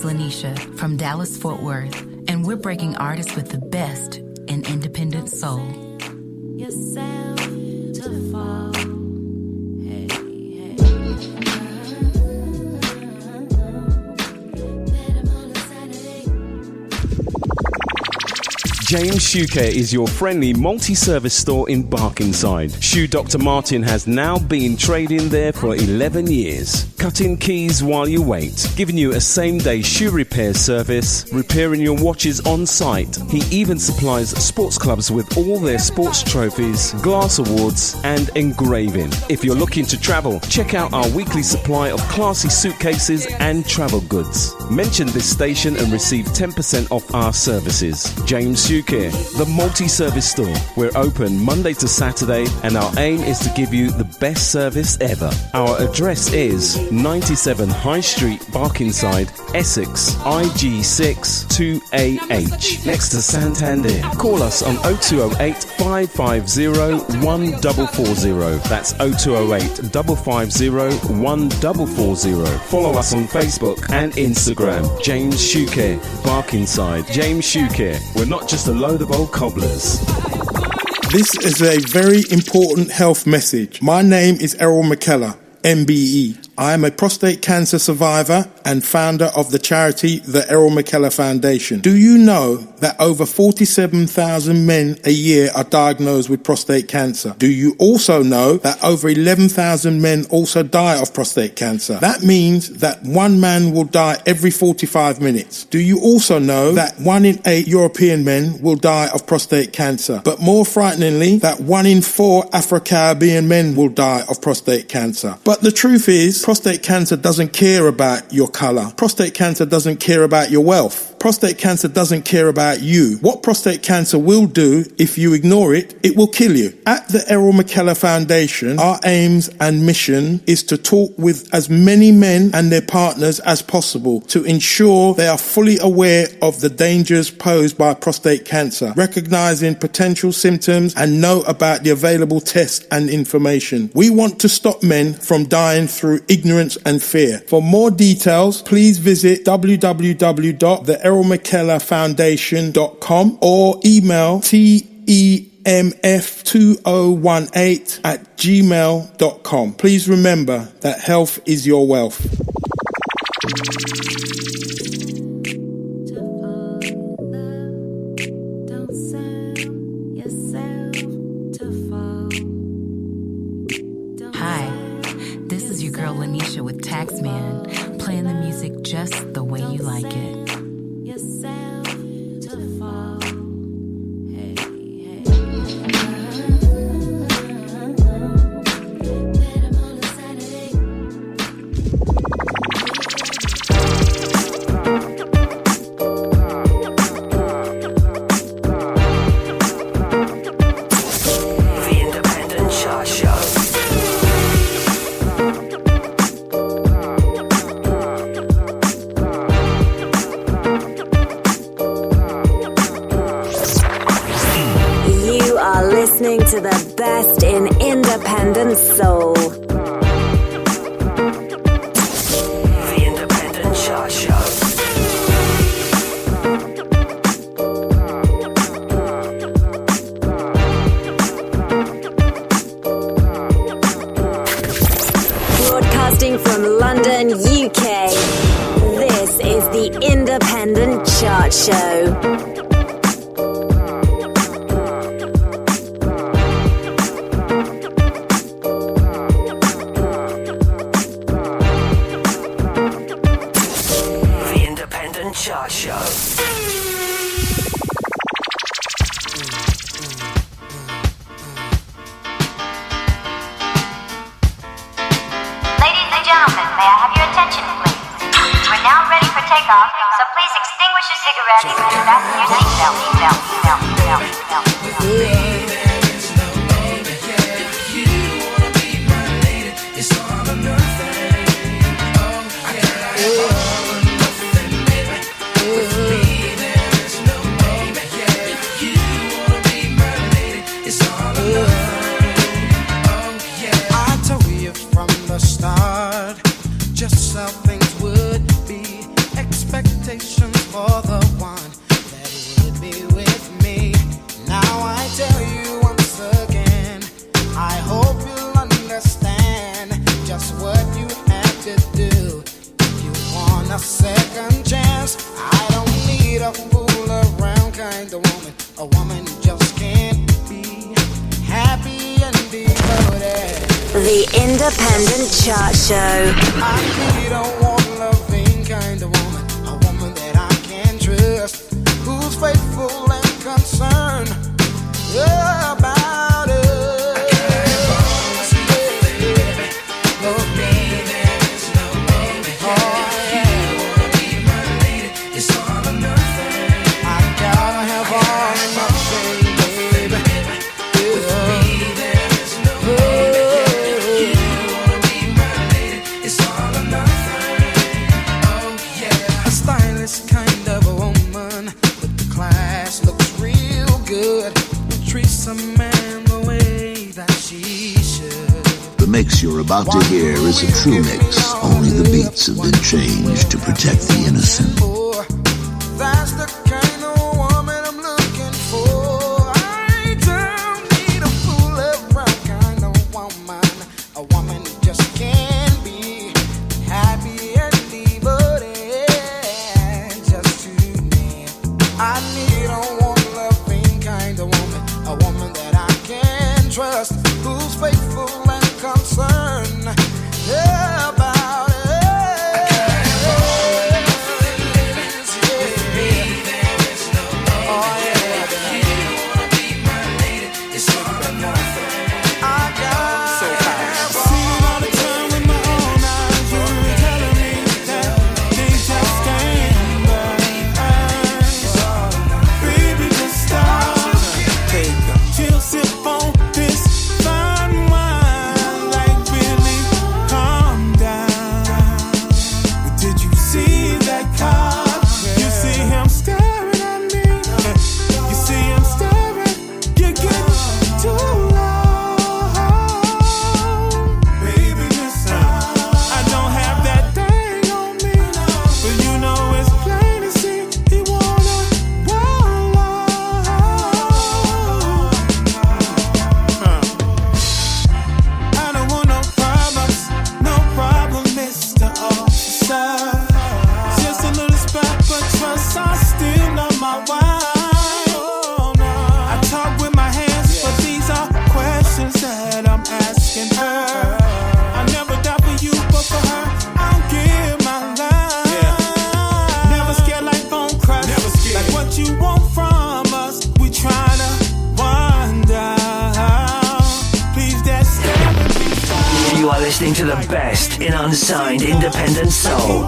Lanisha from Dallas-Fort Worth, and we're breaking artists with the best in independent soul. Yourself to fall. Hey, hey. James Shoe Care is your friendly multi-service store in Barkingside. Shoe Dr. Martin has now been trading there for 11 years. Cutting keys while you wait, giving you a same-day shoe repair service, repairing your watches on site. He even supplies sports clubs with all their sports trophies, glass awards and engraving. If you're looking to travel, check out our weekly supply of classy suitcases and travel goods. Mention this station and receive 10% off our services. James Shoe Care, the multi-service store. We're open Monday to Saturday and our aim is to give you the best service ever. Our address is 97 High Street, Barkingside, Essex, IG6 2AH, next to Santander. Call us on 0208 550 1440. That's 0208 550 1440. Follow us on Facebook and Instagram. James Shoe Care, Barkingside. James Shoe Care. We're not just a load of old cobblers. This is a very important health message. My name is Errol McKellar, MBE. I am a prostate cancer survivor and founder of the charity, the Errol McKellar Foundation. Do you know that over 47,000 men a year are diagnosed with prostate cancer? Do you also know that over 11,000 men also die of prostate cancer? That means that one man will die every 45 minutes. Do you also know that 1 in 8 European men will die of prostate cancer? But more frighteningly, that 1 in 4 Afro-Caribbean men will die of prostate cancer. But the truth is, prostate cancer doesn't care about your color. Prostate cancer doesn't care about your wealth. Prostate cancer doesn't care about you. What prostate cancer will do, if you ignore it, it will kill you. At the Errol McKellar Foundation, our aims and mission is to talk with as many men and their partners as possible to ensure they are fully aware of the dangers posed by prostate cancer, recognizing potential symptoms and know about the available tests and information. We want to stop men from dying through ignorance and fear. For more details, please visit www.theerrolmckellarfoundation.com or email temf2018@gmail.com. Please remember that health is your wealth. Hi, this is your girl Lanisha with Taxman, playing the music just the way you like it. Yourself to fall. Hey, hey. The Independent Chart Show. Listening to the best in independent soul. The Independent Chart Show. Broadcasting from London, UK. This is the Independent Chart Show. Chart Show. Ladies and gentlemen, may I have your attention, please? We're now ready for takeoff, so please extinguish your cigarettes and fasten your seatbelt. Just how things would be expected. kind of woman, a woman who just can't be happy and devoted. The Independent Chart Show. I need a warm, loving kind of woman, a woman that I can trust, who's faithful and concerned about us. The mix you're about to hear is a true mix. Only the beats have been changed to protect the innocent. That's the kind of woman I'm looking for. I don't need a fool around kind of woman. A woman who just can't be happy and devoted just to me. I need a warm, loving kind of woman, a woman that I can trust, who's faithful and concerned about it. To the best in unsigned independent soul.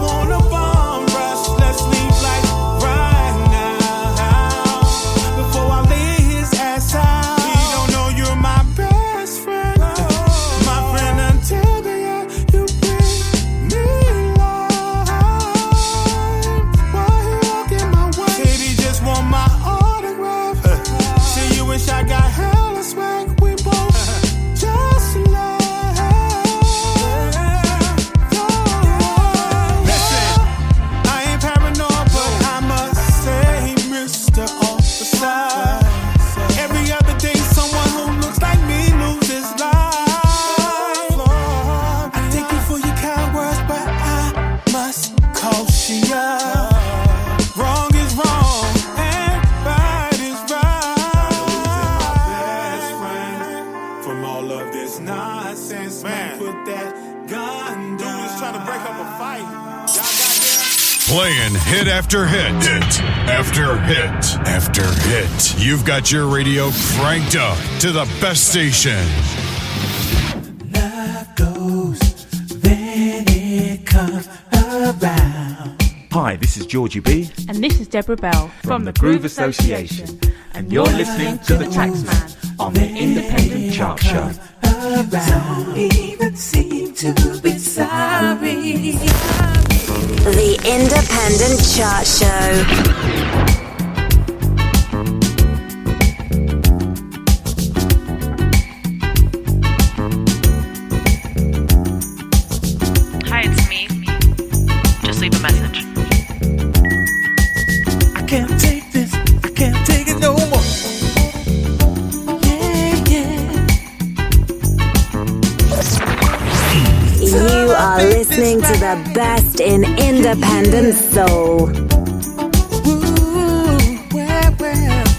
Playing hit after hit, hit after hit after hit. You've got your radio cranked up to the best station. Love goes, then it comes around. Hi, this is Georgie B. And this is Deborah Bell from the Groove Association. And you're listening to the Taxman on the Independent Chart Show. Don't even seem to be sorry. The Independent Chart Show. Hi, it's me. Just leave a message. I can't take this. I can't take it no more. You are listening to the best in independent soul. Ooh, well.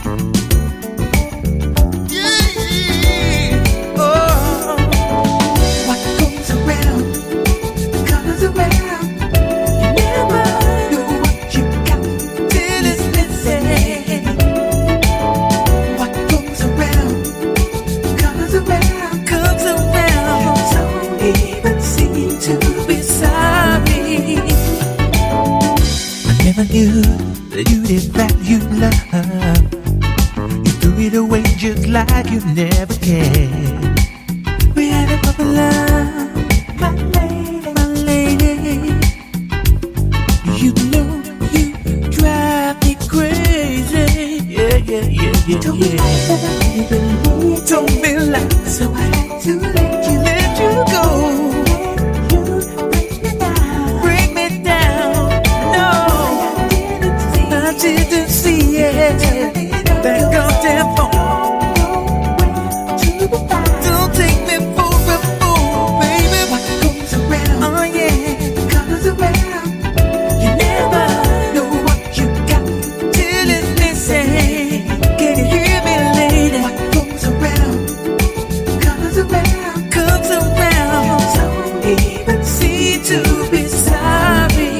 just like you never cared. We had a couple love, my lady. You know you drive me crazy. Yeah. Don't feel like, so I had to let you go. Break me down. No, I didn't see it. That goddamn phone. Don't take me for a fool, baby. What goes around? Oh yeah, comes around. You never know what you got till it's missing. Can you hear me, lady? What goes around comes around, comes around. You don't even seem to be sorry.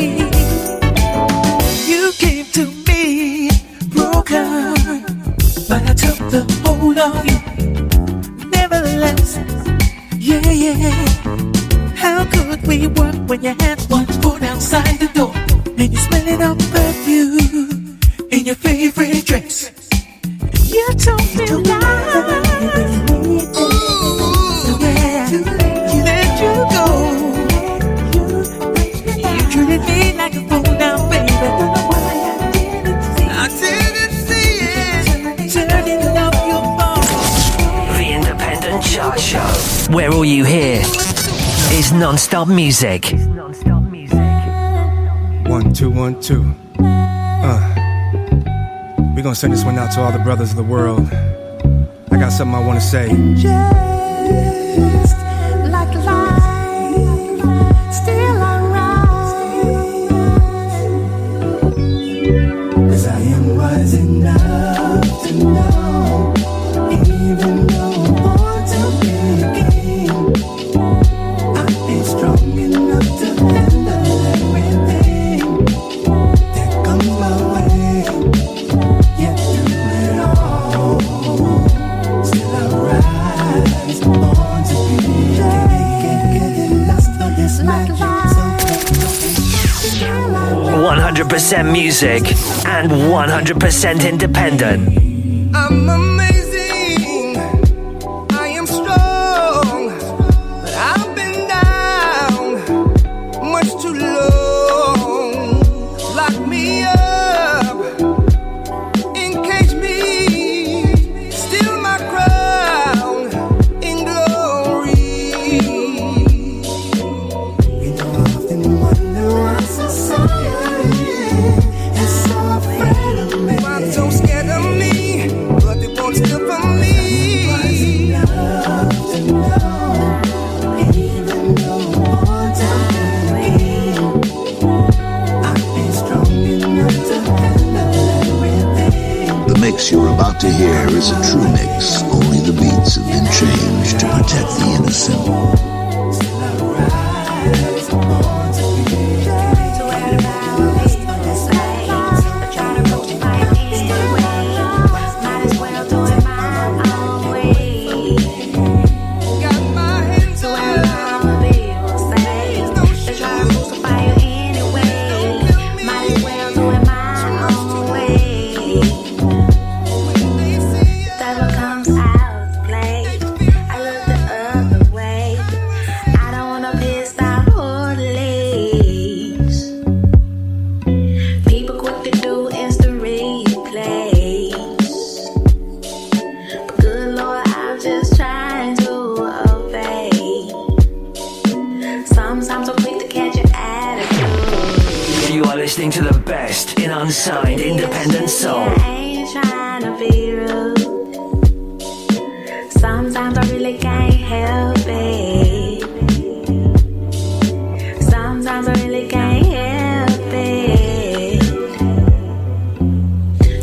You came to me broken, but I took the hold of you. Nevertheless, yeah. How could we work when you had one foot outside the door and you're smelling of perfume in your favorite dress? You told me lies. So yeah, you let you go. You treated me like a fool now, baby. I didn't see it. Turning off your phone. The Independent Chart Show, where all you hear is non-stop music. 1 2 1 2. We're gonna send this one out to all the brothers of the world. I got something I wanna say. Just like life, still alright. 'Cause I am wise enough to know, even though I'm born to be a king, I ain't strong enough to handle everything that comes my way. Yet through it all, still I rise, born to be a king. Get lost on this magic zone. 100% music and 100% independent. I'm amazing, I am strong, but I've been down much too long. Lock me up, encage me, steal my crown in glory. You know I often wonder why society is so afraid of me. Why so scared of me, but they won't steal from me. Enough to know, even though I'm born to be, I ain't strong enough to handle everything. The mix you're about to hear is a true mix. Only the beats have been changed to protect the innocent. Still I rise, born to be a king. So where the power is, I try to approach it by any way. Might as well do it my own way. Got my hands So where the power people say, they try to crucify you anyway. Might as well do it my own way. That's what comes out of play. I look the other way. I don't wanna piss off orderlies. People quick to do instant replays. But good Lord, I'm just trying to obey. Sometimes I'm quick to catch your attitude. You are listening to the best in unsigned independent soul. I ain't trying to be rude. Sometimes I really can't help it. Sometimes I really can't help it.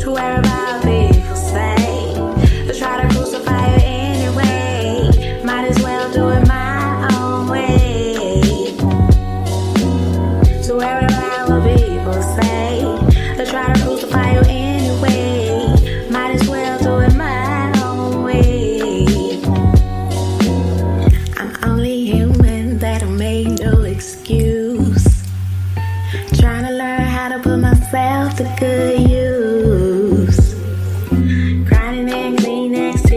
To worry about people say, they try to crucify you anyway. Might as well do it my own way. To worry about what people say, they try to crucify you anyway. Might as well do it my own way. I'm only human, that'll make no excuse. Trying to learn how to put myself to good use. Grinding and clean next to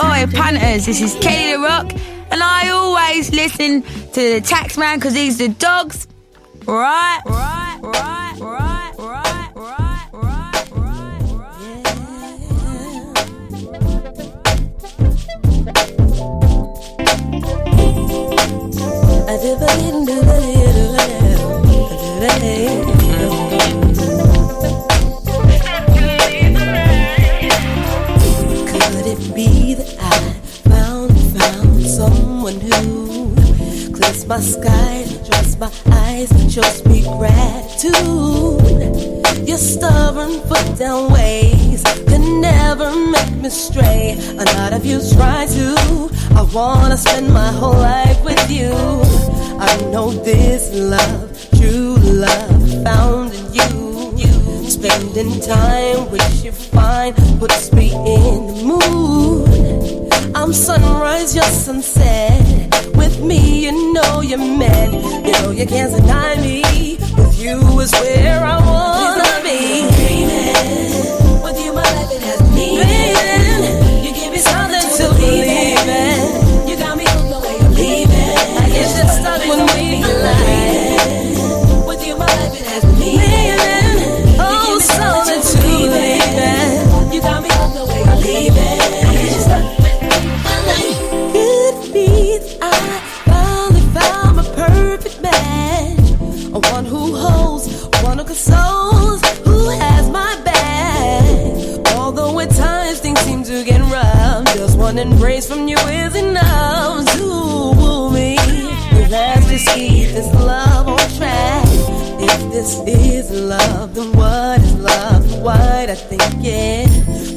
Oi, punters, this is Kelly the Rock, and I always listen to the Taxman because he's the dogs. Right. Could it be that I found someone who clears my sky, dries my eyes, shows me gratitude? Your stubborn foot down ways can never make me stray. A lot of you try to. I wanna spend my whole life with you. I know this love, true love, found in you. Spending time with you fine puts me in the mood. I'm sunrise, you're sunset. With me, you know you're meant. You know you can't deny me. With you is where I wanna be. With you, my life it has meaning. You give me something to believe in. You got me hooked the way you're leaving. I guess you're stuck with me for life. With you, my life it has meaning. Oh, something to believe in. You got me hooked the way you're leaving. Could be that I finally found my perfect match. One who holds, one who consoles, who has my back. Although at times things seem to get rough, just one embrace from you is enough to woo me. Let's just keep this love on track. If this is love, then what is love? What I think it.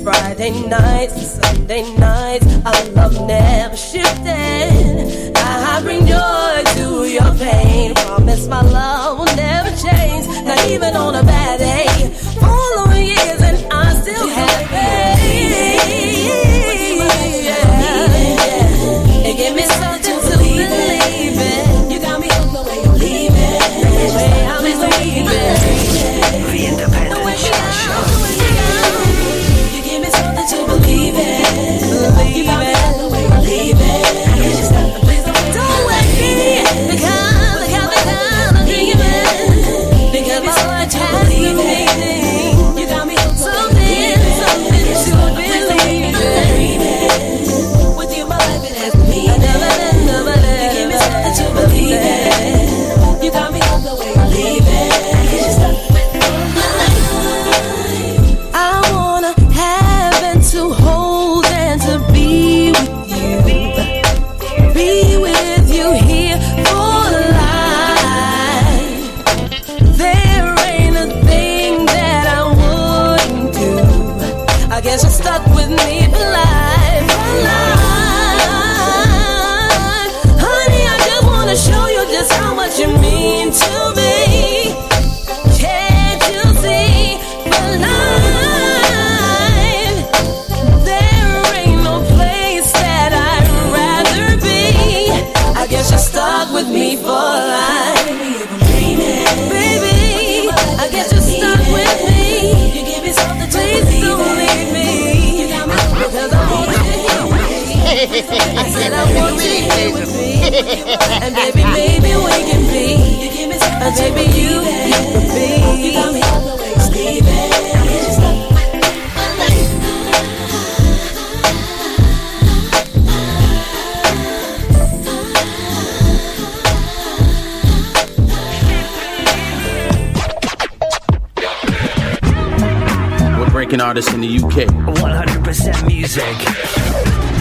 Friday nights and Sunday nights, our love never shifted. I bring joy to your pain. Promise my love will never change. Not even on a bad day. Following years and I still have pain. It gave me something to believe in. You got me hooked the way you're leaving. The way I'm leaving. The Independent Show. You give me something to believe in. You got me hooked the way you're leaving. Don't let me become a dreaming. Because my life has meaning. You got me hooked something to believe in. With you, my life it has meaning. You give me something to believe in. You got me hooked the way you're leaving. I wanna have and to hold and to be with you. Be with you here for life. There ain't a thing that I wouldn't do. I guess you're stuck with me for life. For life. Honey, I just wanna show you just how much you mean to me. Can't you see? For life. There ain't no place that I'd rather be. I guess you're stuck with me for life. Baby, I guess you're stuck with me. You give me something to please don't leave me. Because I want you here. I said I want you here with me. And baby, maybe we can be. And baby, you can be. You got me all the way leaving. Breaking artists in the UK. 100% music.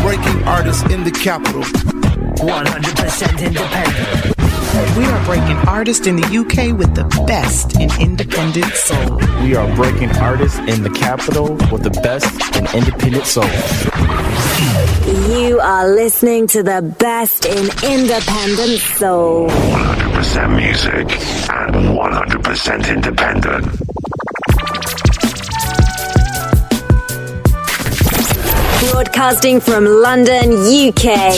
Breaking artists in the capital. 100% independent. We are breaking artists in the UK with the best in independent soul. We are breaking artists in the capital with the best in independent soul. You are listening to the best in independent soul. 100% music and 100% independent. Broadcasting from London, UK.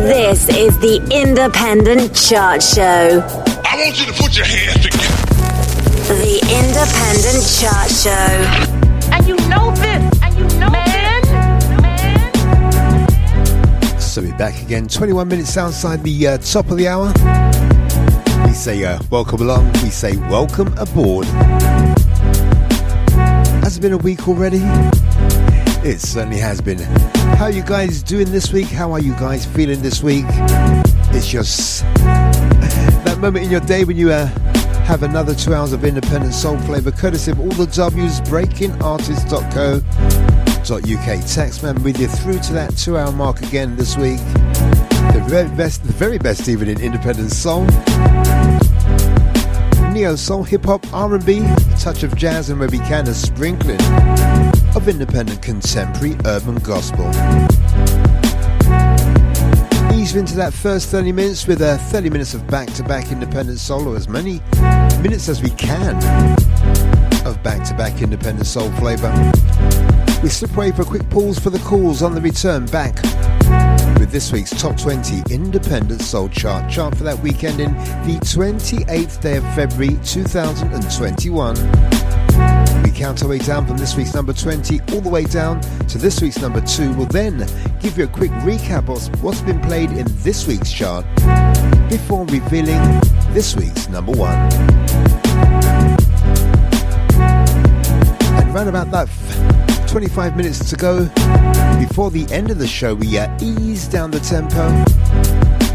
This is the Independent Chart Show. I want you to put your hands together. The Independent Chart Show. And you know this, and you know man. Back again, 21 minutes outside the top of the hour. We say welcome along, we say welcome aboard. Has it been a week already? It certainly has been. How are you guys doing this week? How are you guys feeling this week? It's just that moment in your day when you have another 2 hours of independent soul flavour, courtesy of all the W's, breakingartist.co.uk. Taxman with you through to that 2 hour mark again this week. The very best even in independent soul, neo soul, hip hop, R&B, a touch of jazz, and where we can a sprinkling of independent contemporary urban gospel. Ease into that first 30 minutes with 30 minutes of back-to-back independent soul, or as many minutes as we can of back-to-back independent soul flavour. We slip away for a quick pause for the calls. On the return, back with this week's Top 20 Independent Soul Chart for that weekend in the 28th day of February 2021. We count our way down from this week's number 20 all the way down to this week's number 2. We'll then give you a quick recap of what's been played in this week's chart before revealing this week's number 1. And round about that 25 minutes to go before the end of the show, we ease down the tempo,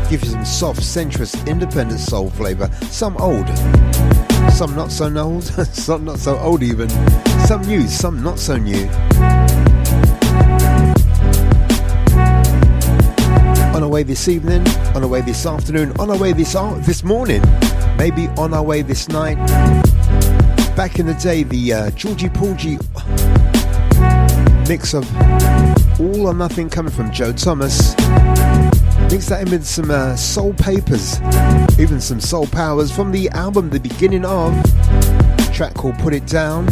give you some soft, sensuous, independent soul flavour, some old, some not so old, some not so old even, some new, some not so new. On our way this evening, on our way this afternoon, on our way this morning, maybe on our way this night. Back in the day, the Georgie Porgy mix of All or Nothing coming from Joe Thomas. Mix that in with some soul papers, even some soul powers from the album The Beginning Of, a track called Put It Down.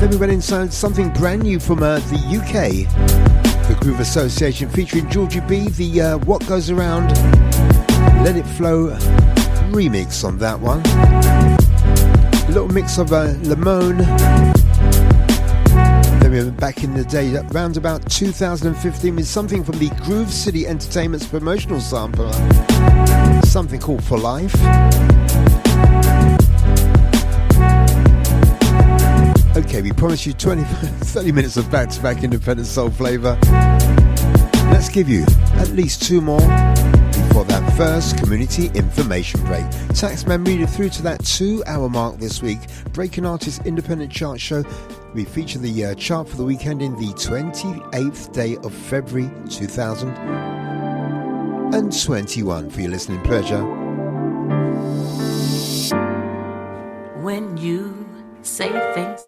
Then we went inside something brand new from the UK, the Groove Association featuring Georgie B, the What Goes Around, Let It Flow remix on that one. A little mix of Lamone. Then we were back in the day, around about 2015, with something from the Groove City Entertainment's promotional sampler, something called For Life. Okay, we promised you 30 minutes of back-to-back independent soul flavour. Let's give you at least 2 more before that first community information break. Taxman reading through to that 2 hour mark this week. Breaking Artist Independent Chart Show. We feature the chart for the weekend in the 28th day of February 2021 for your listening pleasure. When you say things,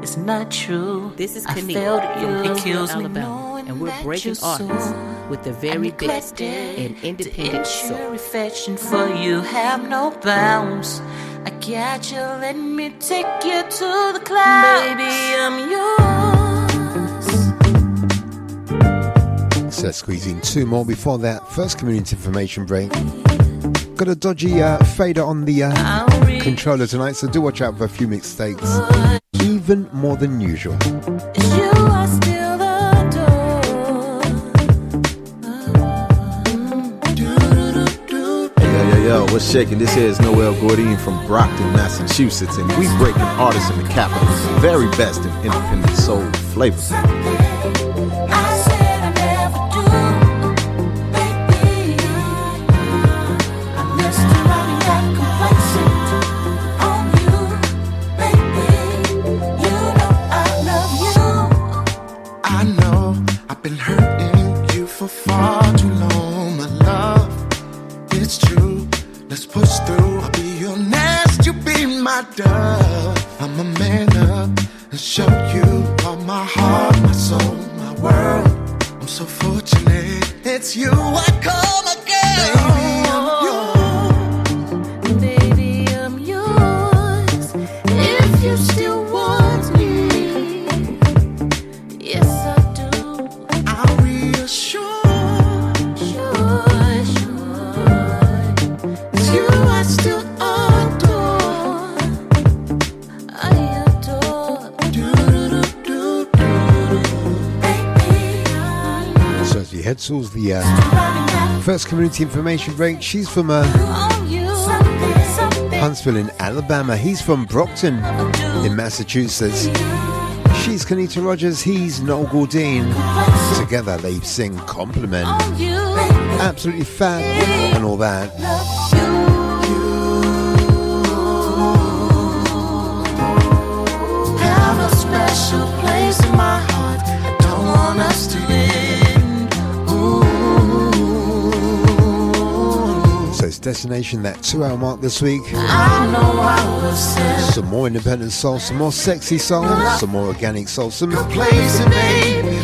it's not true. This is I Kanique failed from you. Hicksville, Alabama, and we're breaking artists with the very best in independent soul. Affection for you have no bounds. I got you, let me take you to the clouds. Baby, I'm yours. So let's squeeze in 2 more before that first community information break. Got a dodgy fader on the controller tonight, so do watch out for a few mistakes, even more than usual. You are still the door. Yo, what's shaking? This here is Noel Gordine from Brockton, Massachusetts, and we breaking artists in the capital. The very best in independent soul flavor. I know I've been hurting you for far too long, my love. It's true. Let's push through. I'll be your nest, you be my dove. I'm a man up and show you all my heart, my soul, my world. I'm so fortunate. It's you I call my girl. Baby, I'm yours. If you still want me, yes I do. I'll reassure. You I still adore. I adore. Baby, head towards the first community information break. She's from Huntsville in Alabama. He's from Brockton in Massachusetts. She's Kenita Rogers. He's Noel Gourdine. Together they sing Compliment. Absolutely fab and all that. Have a special place in my heart. I don't want us to end. So it's Destination, that 2-hour mark this week. I know I will send Some more independent soul, some more sexy soul, some more organic soul, some place in baby.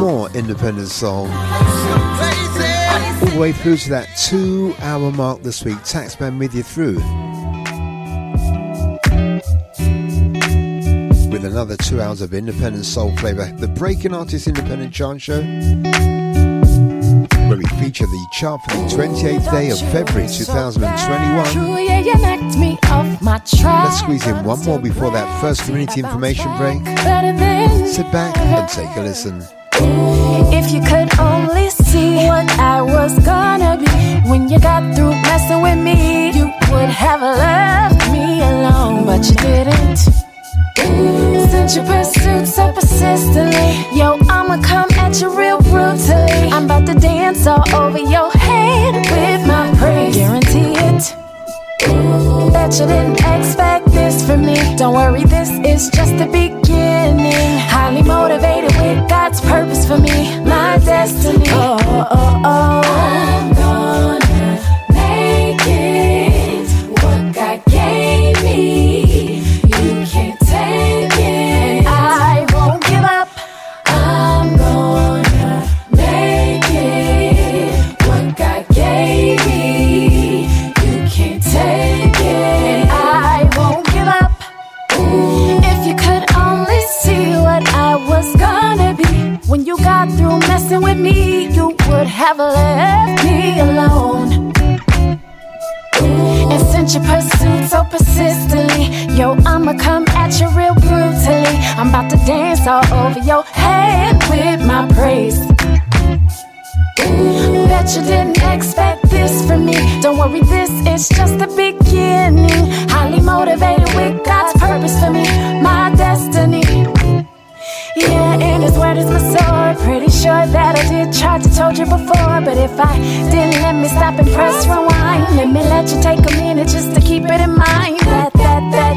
more independent soul. All the way through to that 2-hour mark this week. Taxman with you through. With another 2 hours of independent soul flavour. The Breaking Artist Independent Chart Show, where we feature the chart for the 28th day of February 2021. Let's squeeze in one more before that first community information break. Sit back and take a listen. If you could only see what I was gonna be when you got through messing with me, you would have left me alone, but you didn't. Since you pursued so persistently, yo, I'ma come at you real brutally. I'm about to dance all over your head with my praise, guarantee it. Bet you didn't expect this from me. Don't worry, this is just the beginning. Highly motivated with God's purpose for me, my destiny. Oh, oh, oh, oh. I'm gonna make it what God gave me. You can't take it. I won't give up. I'm gonna make it what God gave me. You can't take it. I won't give up. If you could only see what I was gonna be when you got through messing with me, you would have left me alone. And since you pursued so persistently, yo, I'ma come at you real brutally. I'm about to dance all over your head with my praise. Bet you didn't expect this from me. Don't worry, this is just the beginning. Highly motivated with God's purpose for me, my destiny. Yeah, and His word is my sword. Pretty sure that I did try to told you before, but if I didn't, let me stop and press rewind. Let me let you take a minute just to keep it in mind. That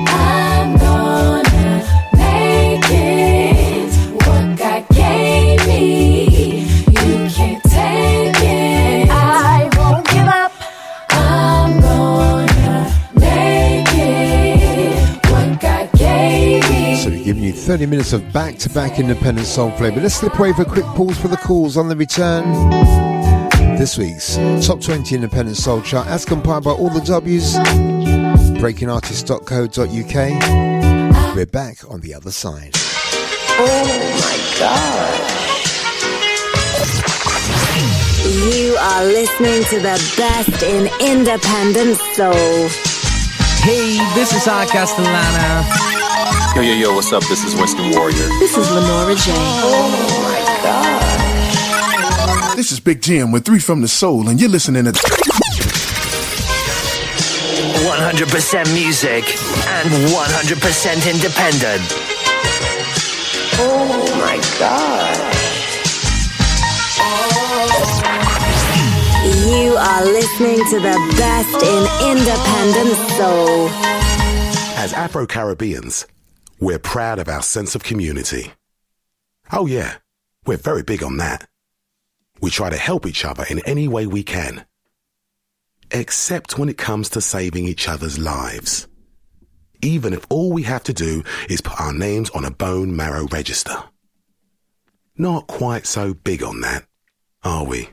I'm gonna make it what God gave me. You can't take it. I won't give up. I'm gonna make it what God gave me. So we're giving you 30 minutes of back-to-back independent soul flavour. Let's slip away for a quick pause for the calls. On the return, this week's Top 20 Independent Soul Chart, as compiled by all the W's, breakingartist.co.uk. We're back on the other side. Oh my God. You are listening to the best in independent soul. Hey, this is Art Castellana. Yo, what's up? This is Winston Warrior. This is Lenora Jane. Oh my God. This is Big Jim with 3 from the Soul, and you're listening to 100% music and 100% independent. Oh my God. You are listening to the best in independent soul. As Afro-Caribbeans, we're proud of our sense of community. Oh yeah, we're very big on that. We try to help each other in any way we can. Except when it comes to saving each other's lives. Even if all we have to do is put our names on a bone marrow register. Not quite so big on that, are we?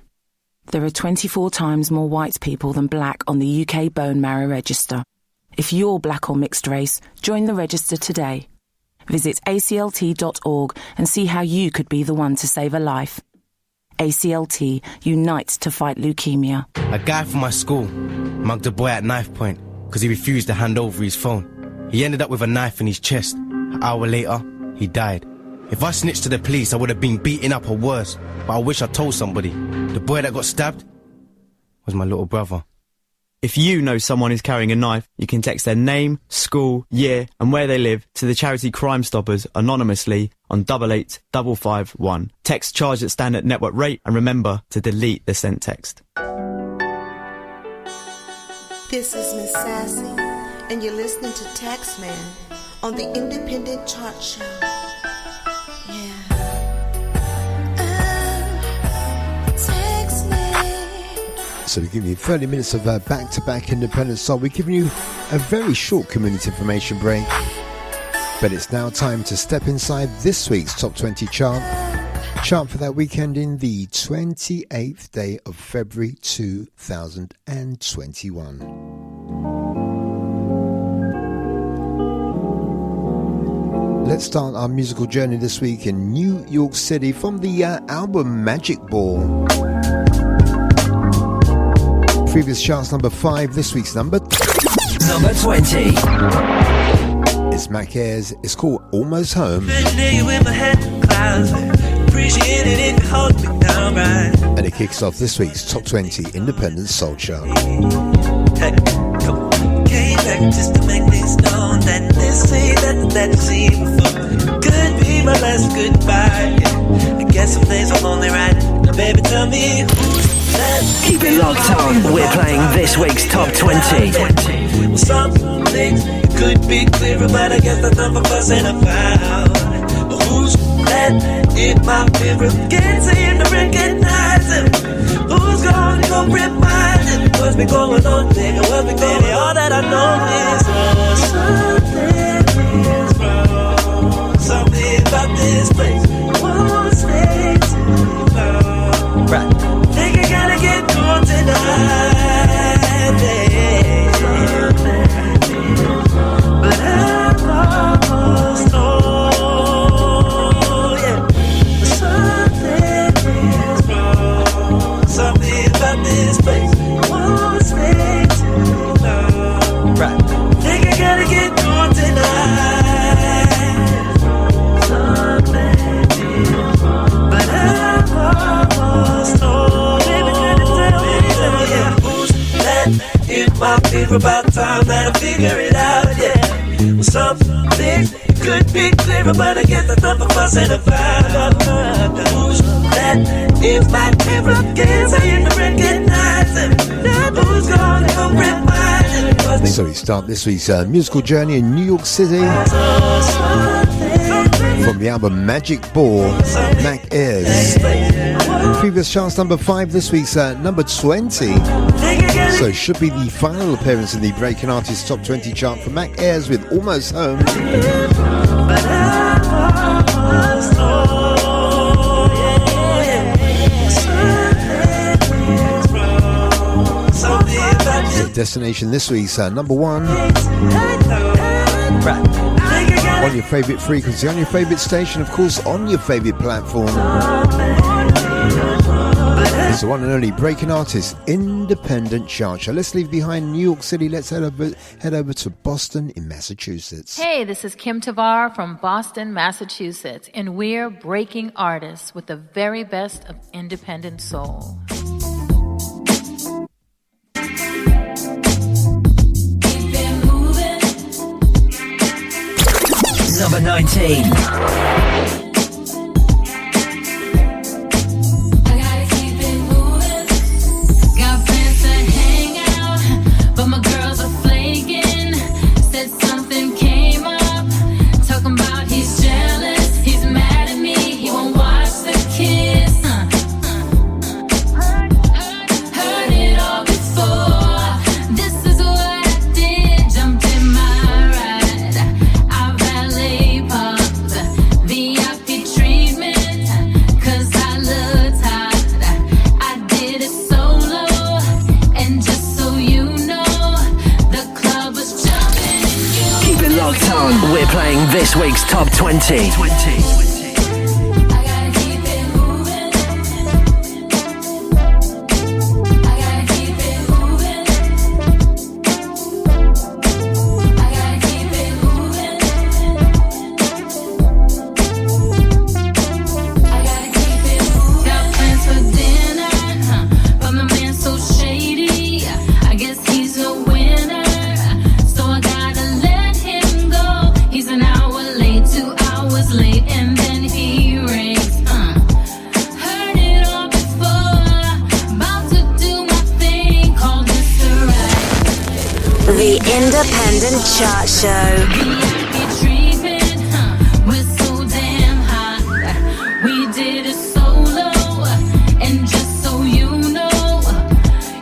There are 24 times more white people than black on the UK bone marrow register. If you're black or mixed race, join the register today. Visit aclt.org and see how you could be the one to save a life. ACLT unites to fight leukemia. A guy from my school mugged a boy at knife point because he refused to hand over his phone. He ended up with a knife in his chest. An hour later, he died. If I snitched to the police, I would have been beaten up or worse. But I wish I told somebody. The boy that got stabbed was my little brother. If you know someone who's carrying a knife, you can text their name, school, year and where they live to the charity Crime Stoppers anonymously on 88551. Text charged at standard network rate and remember to delete the sent text. This is Miss Sassy and you're listening to Taxman on the Independent Chart Show. So we're giving you 30 minutes of back-to-back independent soul. We're giving you a very short community information break. But it's now time to step inside this week's Top 20 chart. Chart for that weekend in the 28th day of February 2021. Let's start our musical journey this week in New York City from the album Magic Ball. Previous chart's number 5, this week's number 20. It's Mac Ayres, it's called Almost Home. And it kicks off this week's Top 20 Independent Soul Chart. Came back just to make things known that this ain't nothing that you see before. Could be my last goodbye. I guess some things I'm only right. Now baby, tell me who's Keep it locked on. We're playing this week's Top 20. Well, some things could be clearer, but I guess that's not for fussing about. But who's that in my mirror? Can't seem to recognize him. Who's gonna go remind him? What's been going on, nigga? What's been going on? All that I know is something is wrong. Something about this place won't stay too long. Right. Think I gotta get on tonight, yeah. But I'm almost home, yeah. Something is wrong. Something about this place won't stay too long. Right. Think I gotta get on tonight. Something is wrong. But I'm almost home. In my mirror, about time that I figure it out, yeah. Well, some things could be clearer, but I guess that's not for fussing about. Who's that in my mirror? Can't seem to recognize him. Who's gonna go remind him? So we start this week's musical journey in New York City from the album Magic Ball, Mac Ayres. Previous chart's number 5, this week's number 20. So it should be the final appearance in the Breaking Artists Top 20 chart for Mac Ayres with Almost Home. So Destination this week's number 1. On your favourite frequency, on your favourite station, of course, on your favourite platform. It's the one and only Breaking Artists Independent Chart Show. Let's leave behind New York City. Let's head over to Boston in Massachusetts. Hey, this is Kim Tavar from Boston, Massachusetts, and we're Breaking Artists with the very best of independent soul. Number 19. We're playing this week's Top 20. Chart Show. We're so damn hot. We did it solo, and just so you know,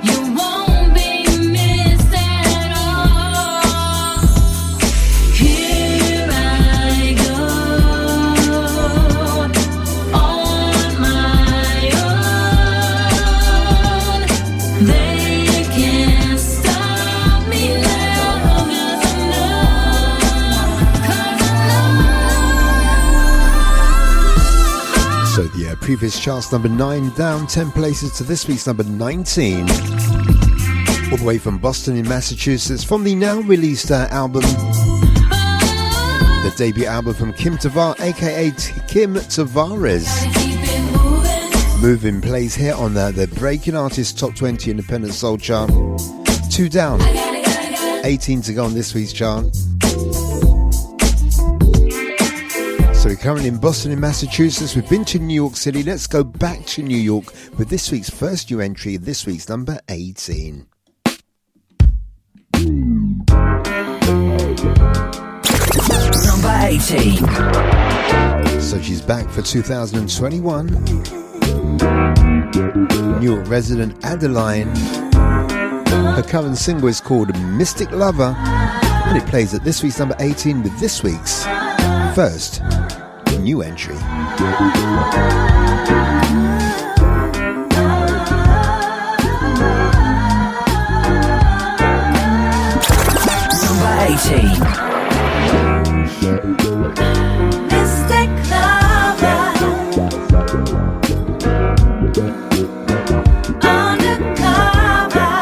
you won't be missed at all. Here I go on my own. They can't stop me now, 'cause I So the previous chart's number 9 down 10 places to this week's number 19. All the way from Boston in Massachusetts, from the now released album, the debut album from Kim Tavar, aka Kim Tavares. Moving plays here on the Breaking Artists Top 20 Independent Soul Chart. 2 down, 18 to go on this week's chart. So we're currently in Boston in Massachusetts. We've been to New York City. Let's go back to New York with this week's first new entry, this week's number 18. Number 18. So she's back for 2021. New York resident Adeline. Her current single is called Mystic Lover, and it plays at this week's number 18 with this week's first new entry. Number 18. Mystic lover, undercover.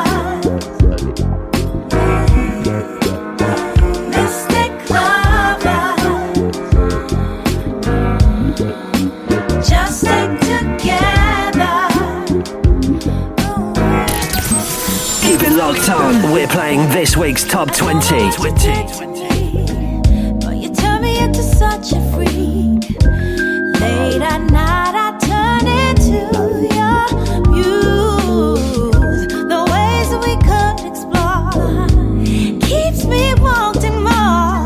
Mystic lover, just stick together. Keep it locked on. We're playing this week's Top 20. But you turn me into such a freak. Late at night I turn into your muse. The ways that we could explore keeps me wanting more.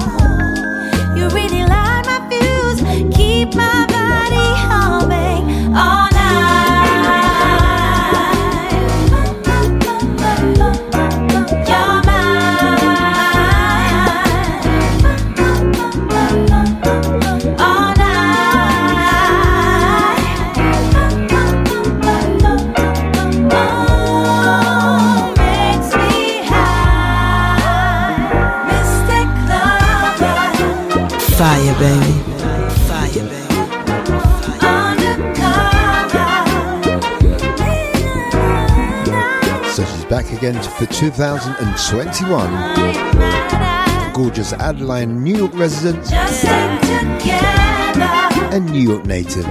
You really light my fuse, keep my body humming all night. You're all night. Oh, makes me high. Mystic lover, Fire, baby. Fire, baby. So she's back again for 2021. The gorgeous Adeline, New York resident just stick together. and New York native.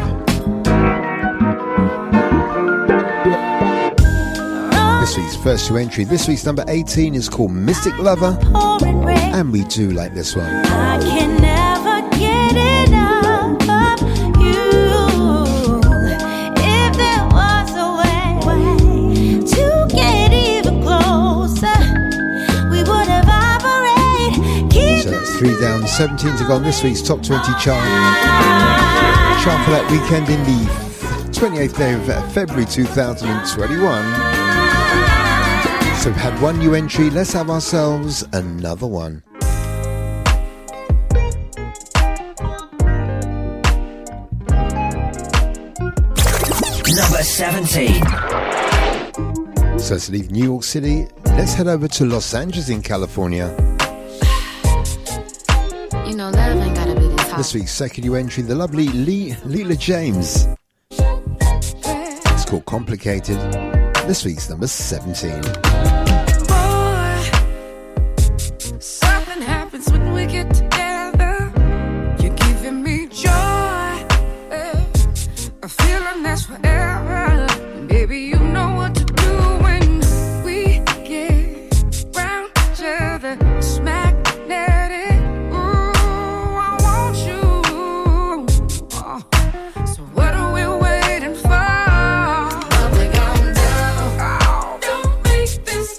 This week's first new entry, this week's number 18 is called Mystic Lover, Pouring rain, and we do like this one. I can never get enough of you. If there was a way to get even closer, we would evaporate. Keep So that's 3 down, 17 to go on this week's top 20 chart. Chart for that weekend in the 28th day of February 2021. So we've had one new entry, let's have ourselves another one. Number 17. So let's leave New York City, let's head over to Los Angeles in California. You know, love ain't gotta be this hard. This week's second new entry, the lovely Leela James. It's called Complicated. This week's number 17. Boy, something happens when we get together. You're giving me joy, a feeling that's forever. Baby, you know what to do when we get round each other. It's magnetic. Ooh, I want you. So what are we waiting for? Don't make this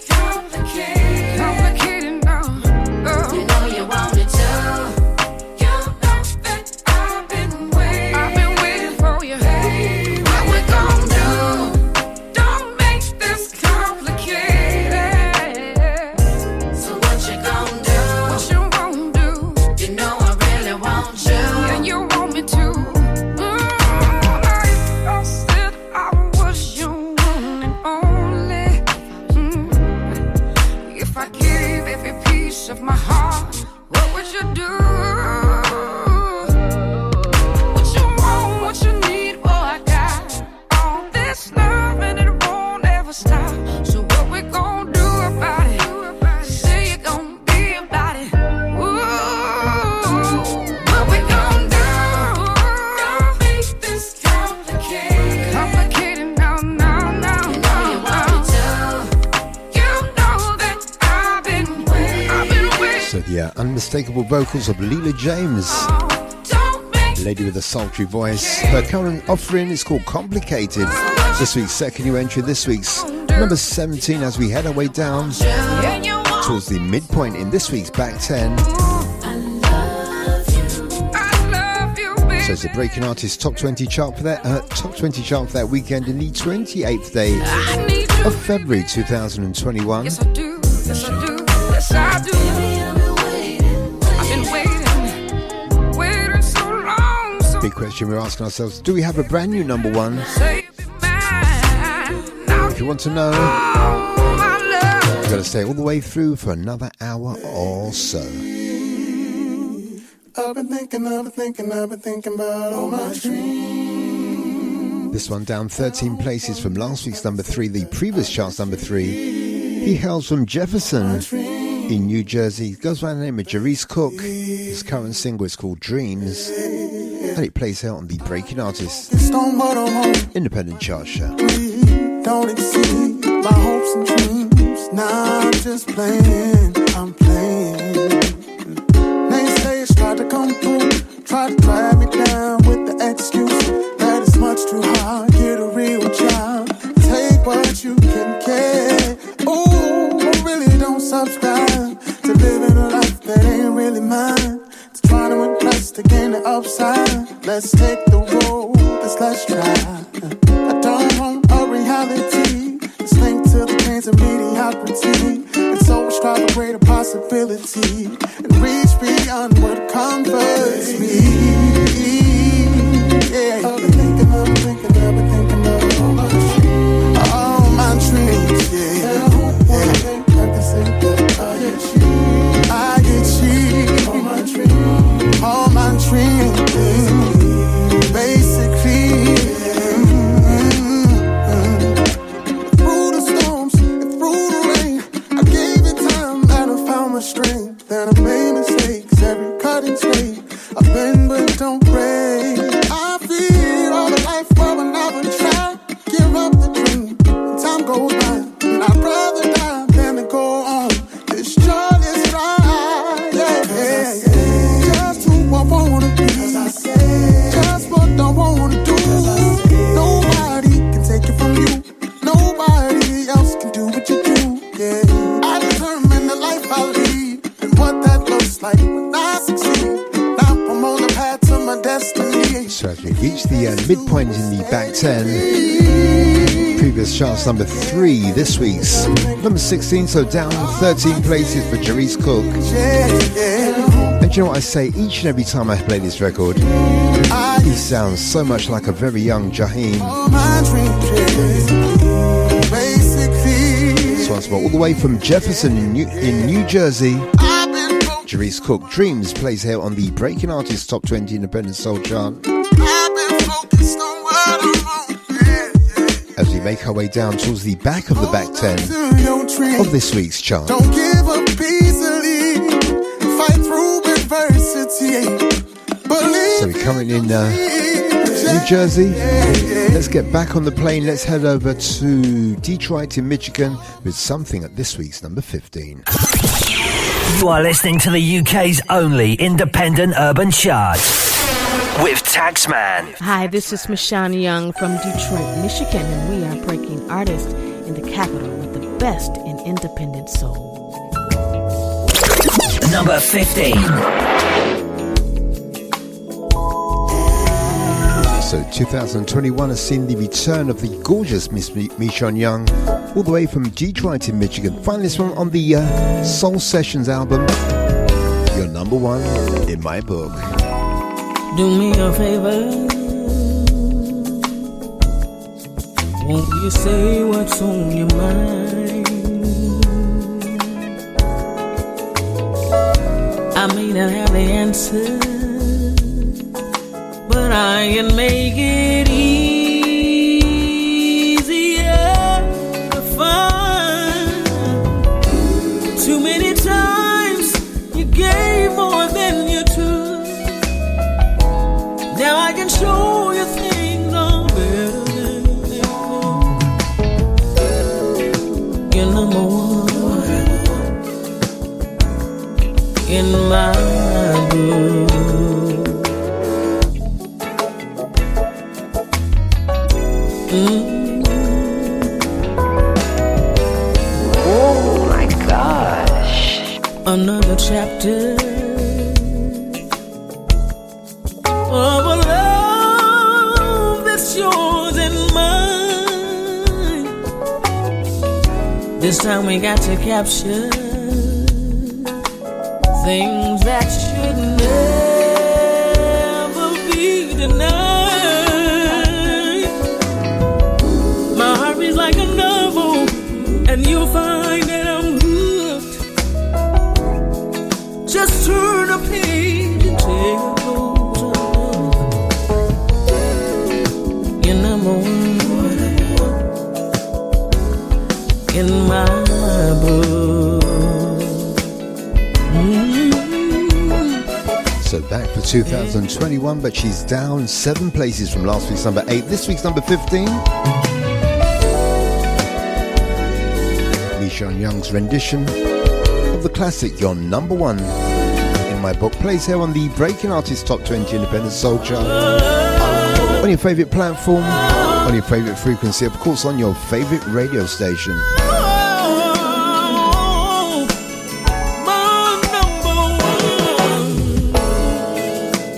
unmistakable vocals of Leela James. Lady with a sultry voice. Her current offering is called Complicated. This week's second new entry, this week's number 17 as we head our way down towards the midpoint in this week's Back 10. So it's the Breaking Artist Top 20 chart for that Top 20 chart for that weekend in the 28th day of February 2021. Yes, I do. Yes, I do. Yes, I do. I've been waiting so long. Big question we're asking ourselves: do we have a brand new number one? If you want to know, you've got to stay all the way through for another hour or so. I've been thinking about all my dreams. This one down 13 places from last week's number 3, the previous chart's number 3. He hails from Jefferson in New Jersey. He goes by the name of Jerice Cook. His current single is called Dreams, and it plays out on the Breaking Artists Independent Chart Show. Don't exceed my hopes and dreams. Now I'm just playing. I'm playing. Naysayers try to come through, try to drag me down with the excuse that it's much too hard. Get a real job, take what you can get. Ooh, I really don't subscribe to living a life that ain't really mine. To try to impress to gain the upside. Let's take the road, let's try. I don't want a reality that's linked to the pains of mediocrity, and so strive for greater possibility and reach beyond what comforts me. Yeah, I've been thinking of all my dreams. Yeah, I can say that I get you, all my dreams, basically. Strength, and I made mistakes, every cutting straight. I bend but don't break. I feel all the life for another try. Give up the dream, and time goes by, and I'd rather die than to go on this joyless ride. Yeah. Just who I wanna be, just what I wanna do. Nobody can take it from you. Nobody else can do what you do. Yeah, I determine the life I live. What that looks like when I succeed. Now I'm on the path to my destiny. So as we reach the midpoint in the Back 10, previous chart's number 3, this week's number 16, so down 13 places for Jerice Cook. And you know what I say each and every time I play this record? He sounds so much like a very young Jaheim. This one's all the way from Jefferson in New Jersey. Jerice Cook, Dreams, plays here on the Breaking Artists Top 20 Independent Soul Chart. As we make our way down towards the back of the Back 10 of this week's chart. Don't give up easily. Fight through adversity. So we're coming in New Jersey. Let's get back on the plane. Let's head over to Detroit in Michigan with something at this week's number 15. You are listening to the UK's only independent urban chart with Taxman. Hi, this is Michonne Young from Detroit, Michigan, and we are breaking artists in the capital with the best in independent soul. Number 15. So 2021 has seen the return of the gorgeous Miss Michonne Young, all the way from Detroit in Michigan. Find this one on the Soul Sessions album. Your number one in my book. Do me a favor. Won't you say what's on your mind? I may not have the answer, but I can make it easier to find. Too many times you gave more than you took. Now I can show you things are better than before. You're number one in my This time we got to capture things that should never be denied. My heart is like a novel, and you'll find that I'm hooked. Just turn a page and take a closer look. And I'm on in my book. So back for 2021, but she's down 7 places from last week's number 8. This week's number 15. Sean Young's rendition of the classic You're Number One in My Book plays here on the Breaking Artists Top 20 Independent Soul Chart. On your favourite platform, on your favourite frequency, of course on your favourite radio station.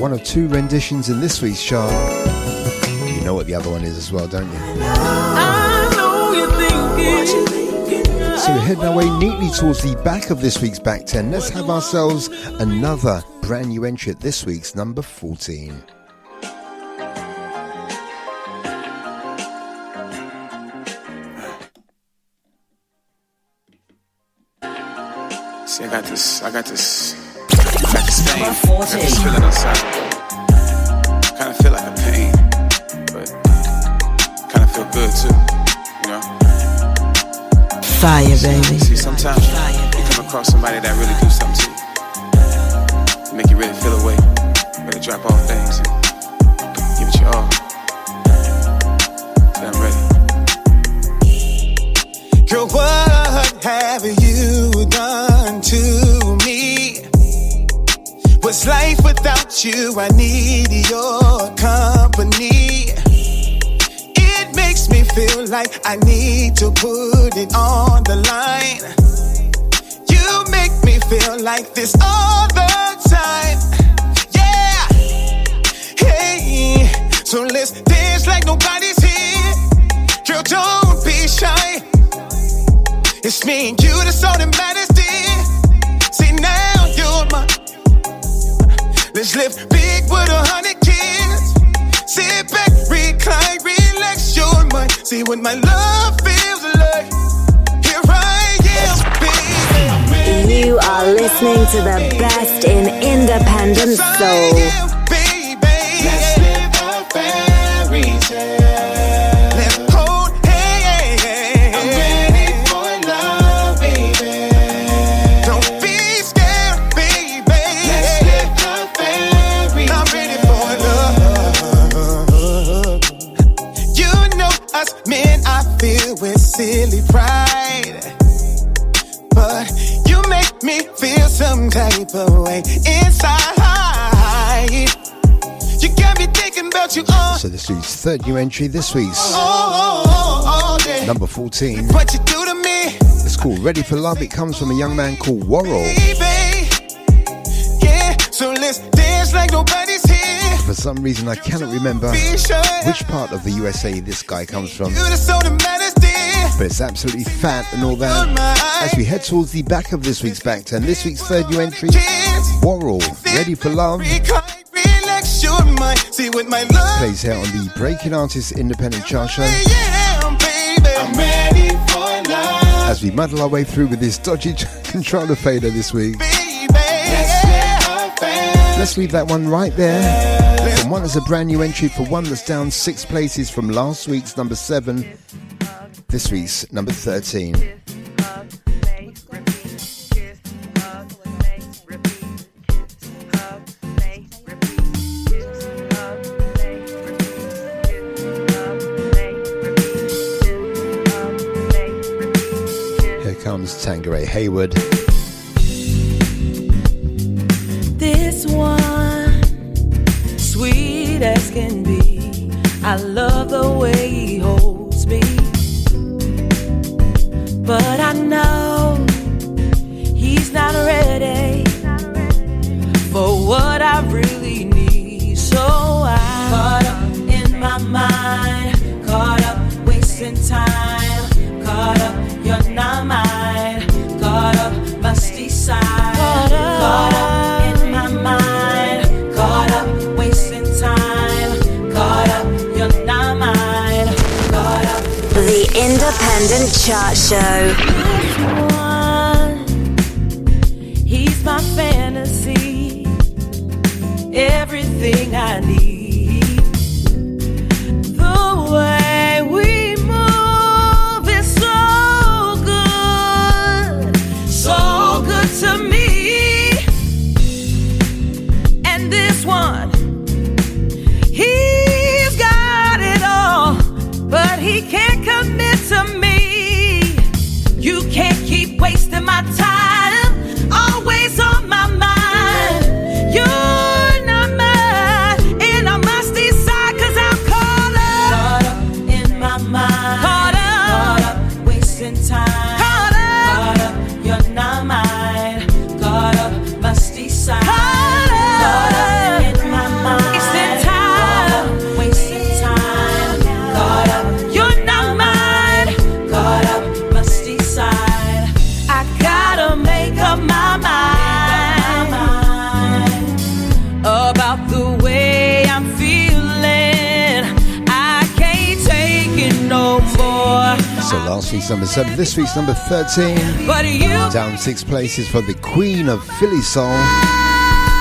One of 2 renditions in this week's chart. You know what the other one is as well, don't you? I know you're thinking. So we're heading our way neatly towards the back of this week's back 10. Let's have ourselves another brand new entry at this week's number 14. See, I got this pain, this feeling inside. Kind of feel like a pain, but kind of feel good too, you know? Fire, baby. See, sometimes you come across somebody that really do something to you, make you really feel a way, really drop all things and give it your all. So I'm ready. Girl, what have you done to me? What's life without you? I need your company. It makes me feel like I need to put it on the line. You make me feel like this all the time. Yeah. Hey, so let's dance like nobody's here. Girl, don't be shy. It's me and you, that's all that matters, dear. See, now you're mine. Let's live big with 100 kids. Sit back, recline, relax your mind. See what my love feels like. Here I am, baby. You are listening to the best in independent soul. Baby, let's live a fairy tale. Let's hold hands. I'm ready for love, baby. Don't be scared, baby. Let's live a fairy tale. I'm ready for love. You know us men, I feel with silly pride, but you make me feel some type of way inside. You got me thinking about you all. So this week's third new entry, this week's number 14. What you do to me? It's called Ready for Love. It comes from a young man called Worrell. Baby. Yeah, so let's dance like nobody's here. For some reason I cannot remember which part of the USA this guy comes from, You the soul that matters, dear. but it's absolutely fat and all that. As we head towards the back of this week's back 10, this week's third new entry, Worrell, Ready for Love, Relax your mind. See what my love. plays here on the Breaking Artists Independent Chart Show. Yeah, baby. I'm ready for love. As we muddle our way through with this dodgy controller fader this week. Let's leave that one right there. From one as a brand new entry for one that's down 6 places from last week's number 7. This week's number 13. Here comes Tangeray Hayward. This one, sweet as can be. I love the way he holds me. But I know he's not ready for what I really need. So I caught up in my mind, caught up wasting time, caught up, you're not mine. Independent Chart Show. He's my fantasy, everything I need. The way we move is so good to me. And this one, he's got it all, but he can't commit to me. You can't keep wasting my time, always on my mind. You're not mine, and I must decide, 'cause I'm caught up in my mind. Caught up, wasting time. Caught up, you're not mine. Caught up, must decide. Caught up in my mind. Wasting time, wasting time. Caught up, you're not mine. Caught up, must decide. I gotta make up my mind about the way I'm feeling. I can't take it no more. So last week's number 7, this week's number 13. But you Down 6 places for the Queen of Philly Soul,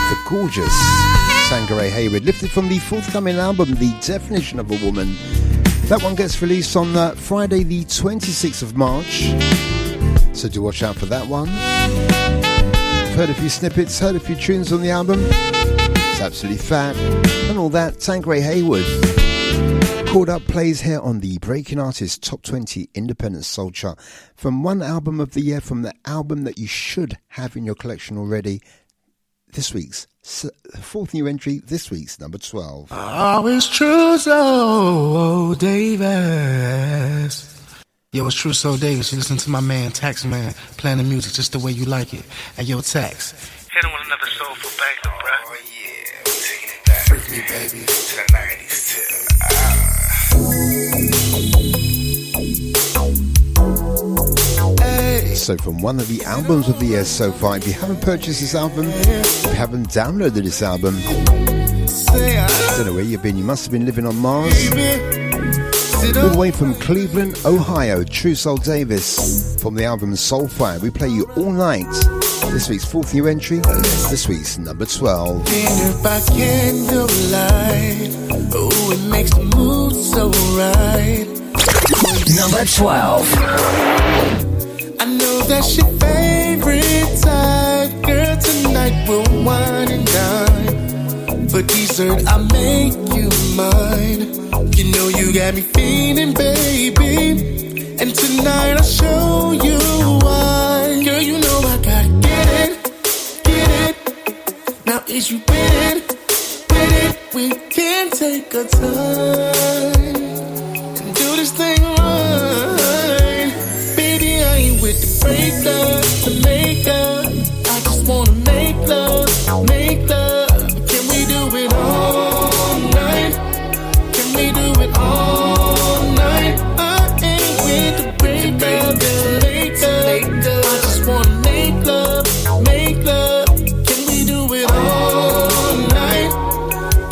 the gorgeous Tanqueray Hayward, lifted from the forthcoming album, The Definition of a Woman. That one gets released on Friday the 26th of March, so do watch out for that one. I've heard a few snippets, heard a few tunes on the album. It's absolutely fat and all that. Tanqueray Hayward Called Up plays here on the Breaking Artists Top 20 Independent Soul Chart. From one album of the year, from the album that you should have in your collection already, this week's fourth new entry, this week's number 12. Always true, so Davis. Yo, it's True Soul Davis. You listen to my man Taxman playing the music just the way you like it. And yo, Tax, hit him with another soulful banger, bro. Oh yeah, I'm taking it back. Freak me, baby, to the 90s too. So from one of the albums of the year so far, if you haven't purchased this album, if you haven't downloaded this album, I don't know where you've been. You must have been living on Mars. All the way from Cleveland, Ohio, True Soul Davis, from the album Soulfire. We play you all night. This week's fourth new entry, this week's number 12. If I can go light, oh, it makes the mood so right. Number 12. I know that's your favorite type. Girl, tonight we'll wine and dine. For dessert, I'll make you mine. You know you got me feeling, baby. And tonight I'll show you why. Girl, you know I gotta get it. Now is you with it? We can take our time and do this thing right. Baby, I ain't with the breakup, the makeup. I just wanna make love. Can we do it all night? Can we do it all night? I ain't with the breakup, the makeup. I just wanna make love. Can we do it all night?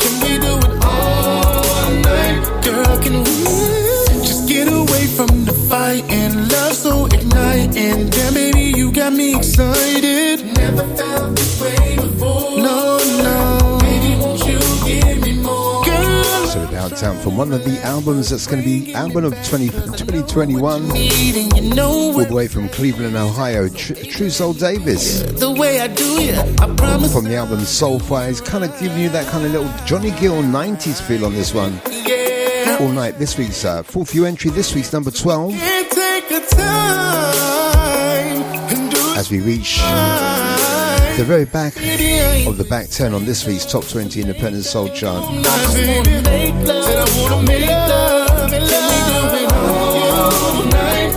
Can we do it all night? Girl, can we just get away from the fight and love so igniting? Damn, baby, you got me excited. Never felt this way before. No. Baby, won't you give me more? Girl. So downtown from one of the albums that's going to be album of 2021. All the way from Cleveland, Ohio, True Soul Davis. The way I do you, I promise. From the album Soulfire, it's kind of giving you that kind of little Johnny Gill 90s feel on this one. Yeah. All night, this week's fourth new entry, this week's number 12. Can't take the time and do As we reach the very back of the back 10 on this week's Top 20 Independent Soul Chart.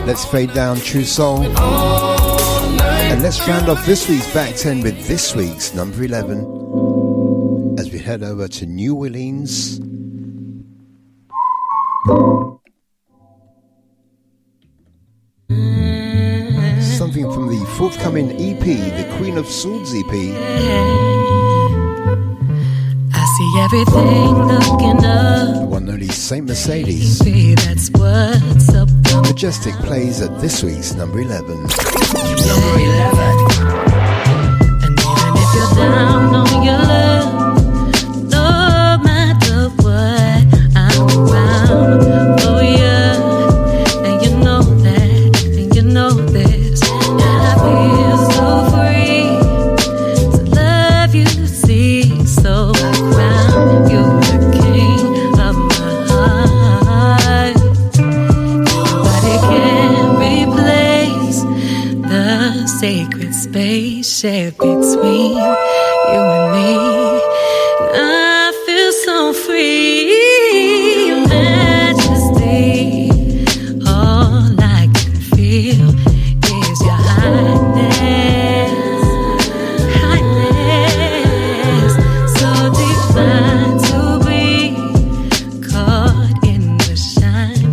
Let's fade down True Soul. And let's round off this week's back 10 with this week's number 11. As we head over to New Orleans. Something from the forthcoming EP, the Queen of Swords EP. I See everything looking up. The one and only Saint Mercedes. See, that's what's up. Majestic plays at this week's number 11. Number 11. And even if you're down on your luck, no matter what, I'm around for you. And you know that, and you know this. And I feel so free to love you, see. So I crown you the king of my heart. Nobody can replace the sacred space shared between you and me. I feel so free, your majesty. All I can feel is your highness, so divine to be caught in the shine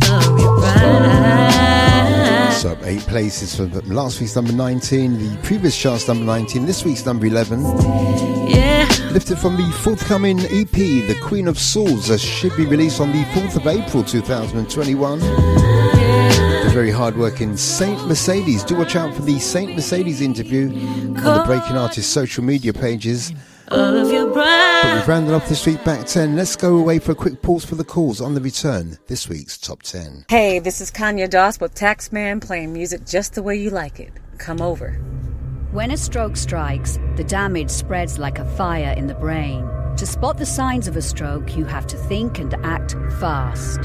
of your bright. So up 8 places for last week's number 19, the previous chart's number 19, this week's number 11. Yeah. Lifted from the forthcoming EP, The Queen of Souls, that should be released on the 4th of April 2021. The very hard-working Saint Mercedes. Do watch out for the Saint Mercedes interview on the Breaking Artist social media pages. Of your bride. But we've rounded off this week back 10. Let's go away for a quick pause for the calls. On the return, this week's top 10. Hey, this is Kanya Doss with Taxman, playing music just the way you like it. Come over. When a stroke strikes, the damage spreads like a fire in the brain. To spot the signs of a stroke, you have to think and act fast.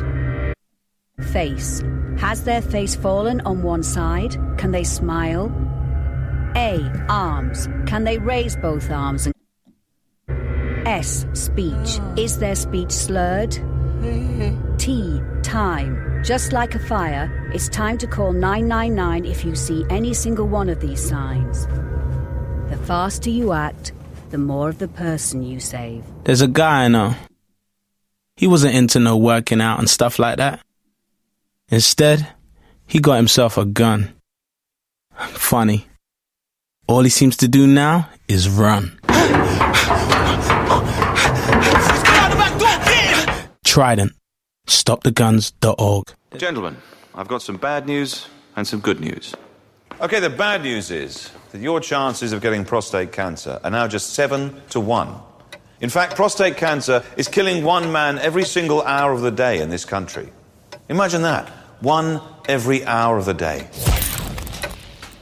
Face. Has their face fallen on one side? Can they smile? A. Arms. Can they raise both arms? S. Speech. Is their speech slurred? T. Time. Just like a fire, it's time to call 999 if you see any single one of these signs. The faster you act, the more of the person you save. There's a guy I know. He wasn't into no working out and stuff like that. Instead, he got himself a gun. Funny. All he seems to do now is run. Trident. StopTheGuns.org. Gentlemen, I've got some bad news and some good news. Okay, the bad news is that your chances of getting prostate cancer are now just 7 to 1. In fact, prostate cancer is killing one man every single hour of the day in this country. Imagine that. One every hour of the day.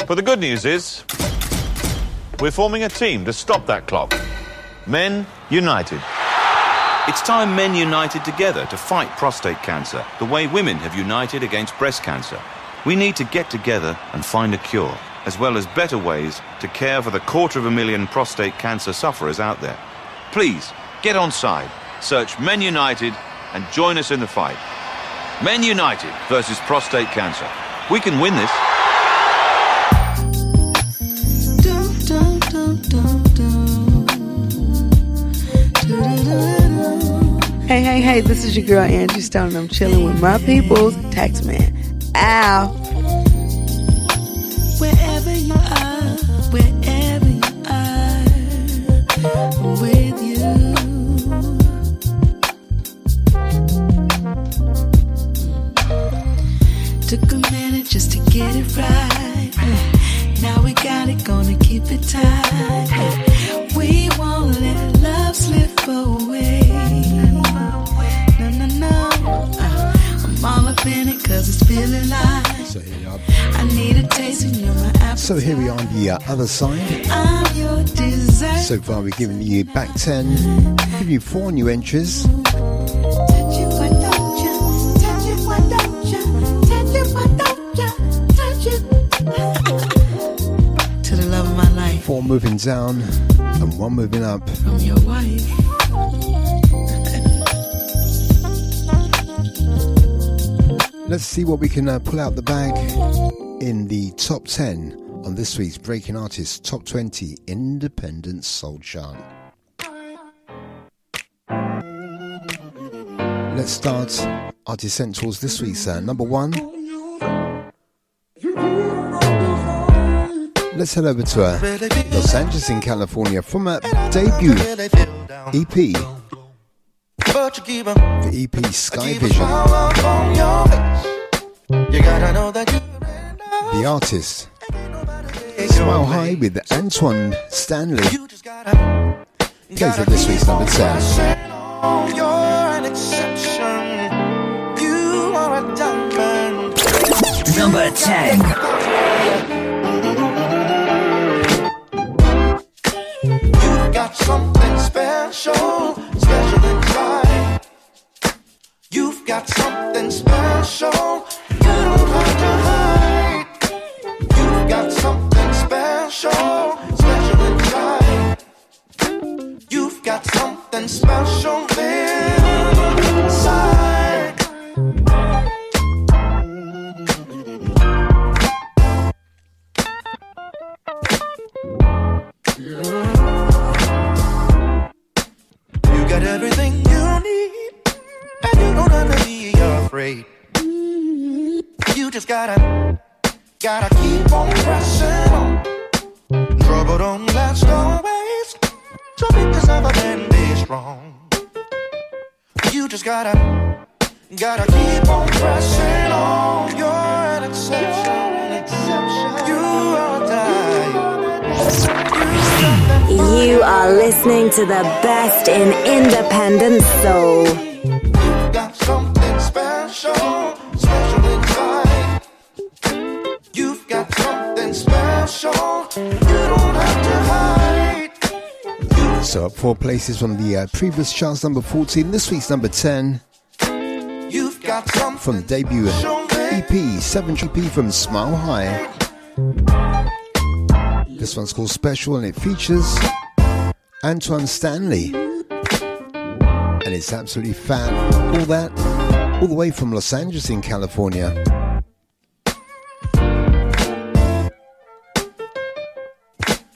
But the good news is we're forming a team to stop that clock. Men United. It's time men united together to fight prostate cancer, the way women have united against breast cancer. We need to get together and find a cure, as well as better ways to care for the 250,000 prostate cancer sufferers out there. Please, get on side, search Men United and join us in the fight. Men United versus prostate cancer. We can win this. Hey, this is your girl Angie Stone and I'm chilling with my peoples, Taxman. Ow. Wherever you are, I'm with you. Took a minute just to get it right. Now we got it, gonna keep it tight. We won't let love slip away. No. I'm all up in it cause it's feeling like I need a taste and you're my appetite. So here we are on the other side. I'm your desire. So far we've given you back 10, giving you 4 new entries. Touch it, why don't you? Touch it, why don't you? Touch it, why don't you? Touch it. To the love of my life. 4 moving down and 1 moving up. From your wife. Let's see what we can pull out the bag in the top 10 on this week's Breaking Artists Top 20 Independent Soul Chart. Let's start our descent towards this week's number 1. Let's head over to Los Angeles in California from a debut EP. But you keep a The EP Sky Vision. on your face. You gotta know that you The artist. Smile High with Antoine Stanley. Plays at this week's number 10. you're an exception. You are a diamond. Number 10. You've got something special, special inside. You've got something special. You don't have to hide. You've got something special, special inside. You've got something special inside. You got everything you need, and you don't have to be afraid. You just gotta keep on pressing on. Trouble don't last always, so pick yourself up and be strong. You just gotta keep on pressing on. You're an exception, You are a diamond. You are listening to the best in independent soul. You've got something special, special inside. You've got something special. You don't have to hide. So up 4 places from the previous chart's number 14. This week's number 10. You've got something From the debut EP, 7th EP from Smile High. This one's called Special and it features Antoine Stanley. And it's absolutely fat. All the way from Los Angeles in California.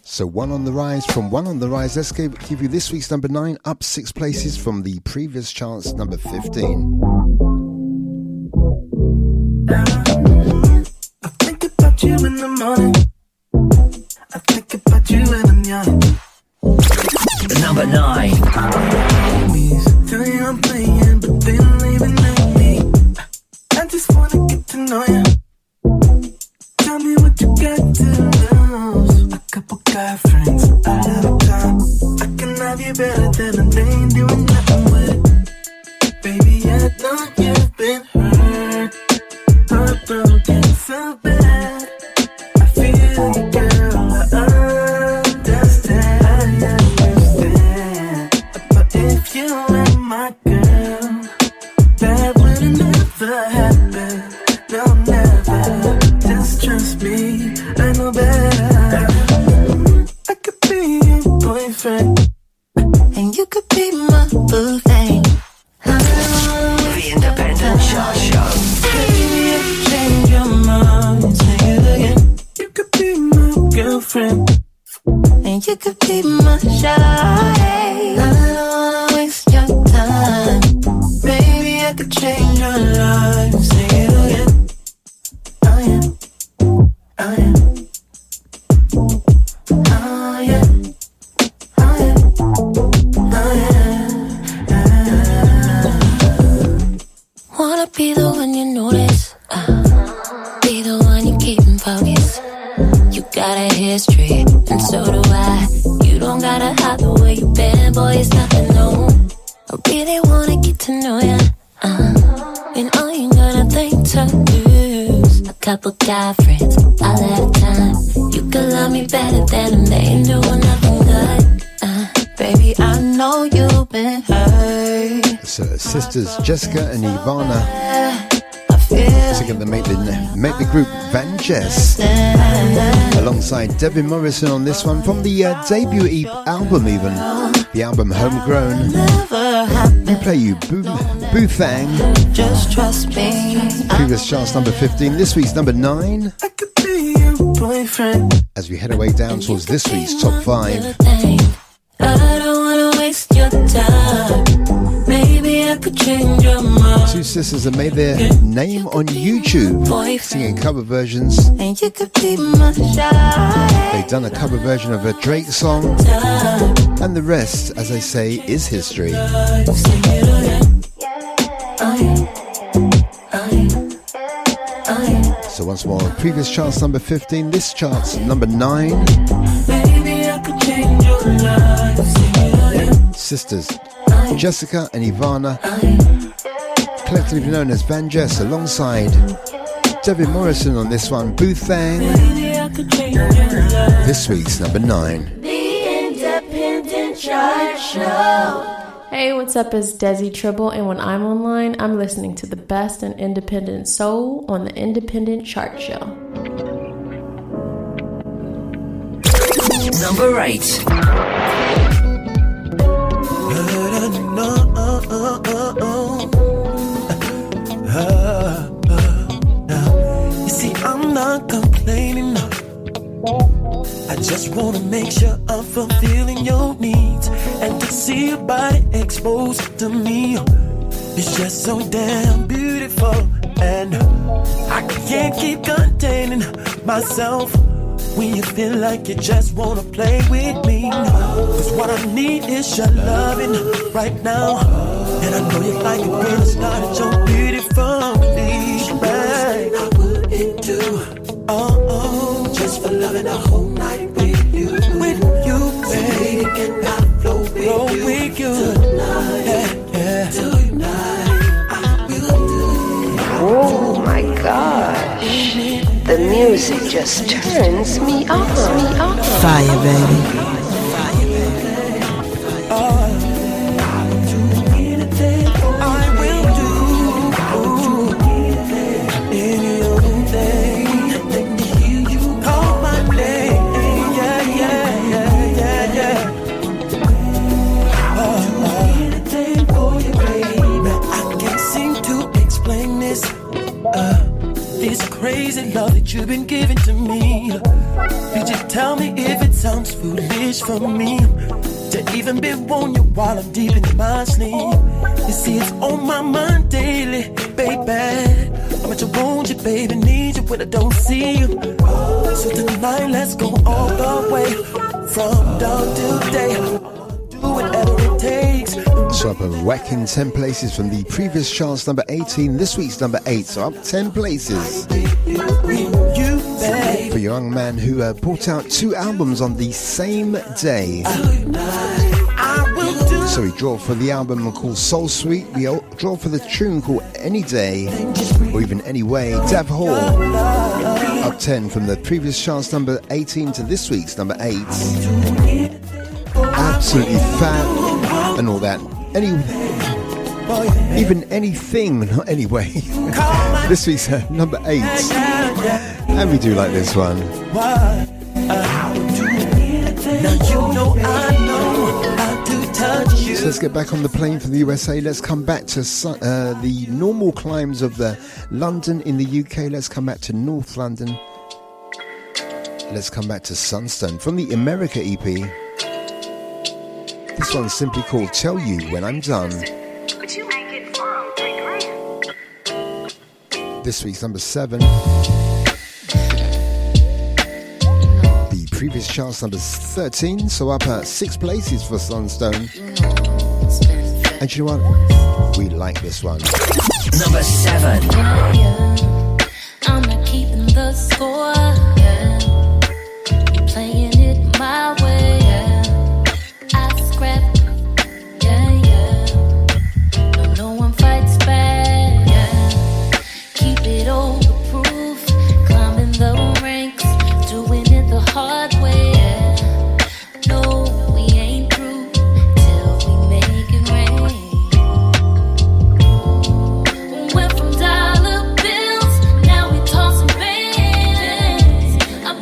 So One on the Rise. From One on the Rise, let's give you this week's number 9, up 6 places from the previous chart's number 15. I think about you in the morning. I think about you when I'm young. Number 9. Tell you I'm playing, but they don't even know me. I just wanna get to know you. Tell me what you got to lose. A couple guy friends, a little time. I can have you better than they ain't doing nothing with it. Baby, I know you've been hurt, heartbroken so bad. I feel you, girl, I understand. But if you were my girl, that would never happen. No, never. Just trust me, I know better. I could be your boyfriend, and you could be my boo thing. The Independent Chart Show. Baby, if you change your mind, say it again. You could be my girlfriend, and you could be my shawty. I don't wanna waste your time. Baby, I could change your life. Say it again. Oh yeah, oh yeah, oh yeah, oh yeah, oh yeah. Wanna be the one you notice, be the one you keep in focus. You got a history, and so do I. You don't gotta hide the way you've been, boy, it's nothing new. I really wanna get to know ya, and all you got nothing to lose. A couple guy friends, all at a time. You could love me better than them, they ain't doing nothing good. Baby, I know you've been hurt. So sisters Jessica and Ivana together make the group Van Jess, alongside Debbie Morrison on this one from the debut album, even the album Homegrown. We play you Boo Thang. Just trust me. Previous chart's number 15. This week's number 9. I could be your boyfriend. As we head away down towards this week's top 5. I don't wanna waste your time. Maybe I could change your mind. Two sisters have made their name on YouTube singing cover versions. And you could be my shine. They've done a cover version of a Drake song, and the rest, as I say, is history. So once more, previous chart's number 15, this chart's number 9. Baby, I could change your life. Sisters Jessica and Ivana, collectively known as Van Jess, alongside David Morrison on this one, Boo Thang. This week's number 9. The Independent Chart Show. Hey, what's up? It's Desi Tribble, and when I'm online, I'm listening to the best in independent soul on the Independent Chart Show. Number 8. You see, I'm not complaining, no. I just wanna make sure I'm fulfilling your needs, and to see your body exposed to me, it's just so damn beautiful, and I can't keep containing myself when you feel like you just wanna play with me. Cause what I need is your loving right now, and I know you like it when I started your beautiful leash back. I put it to just for loving a whole night with you, babe. And I flow with you tonight, tonight. I will do. Oh my gosh, the music just turns me on. Fire, baby. This crazy love that you've been giving to me, could you tell me if it sounds foolish for me to even be on you while I'm deep in my sleep? You see, it's on my mind daily, baby. How much I want you, baby, need you when I don't see you. So tonight, let's go all the way from dawn to day. Do whatever it takes. So up a whacking 10 places from the previous chart's number 18, this week's number 8, so up 10 places. For a young man who brought out 2 albums on the same day. So we draw for the album called Soul Sweet, we draw for the tune called Any Day, or even Anyway. Dav Hall, up 10 from the previous chart's number 18 to this week's number 8. Absolutely fat and all that. Even anything, not anyway. This week's number 8. And we do like this one. So let's get back on the plane from the USA. Let's come back to the normal climes of London in the UK. Let's come back to North London. Let's come back to Sunstone from the America EP. This one's simply called Tell You When I'm Done. But you make it for $3,000. This week's number 7. The previous chart's number 13, so up 6 places for Sunstone. And you know what? We like this one. Number 7. I'm not keeping the score. You're playing it my way. No one fights back. Keep it overproof. Climbing the ranks, doing it the hard way. No, we ain't through till we make it rain. Went from dollar bills, now we tossing bands. I'm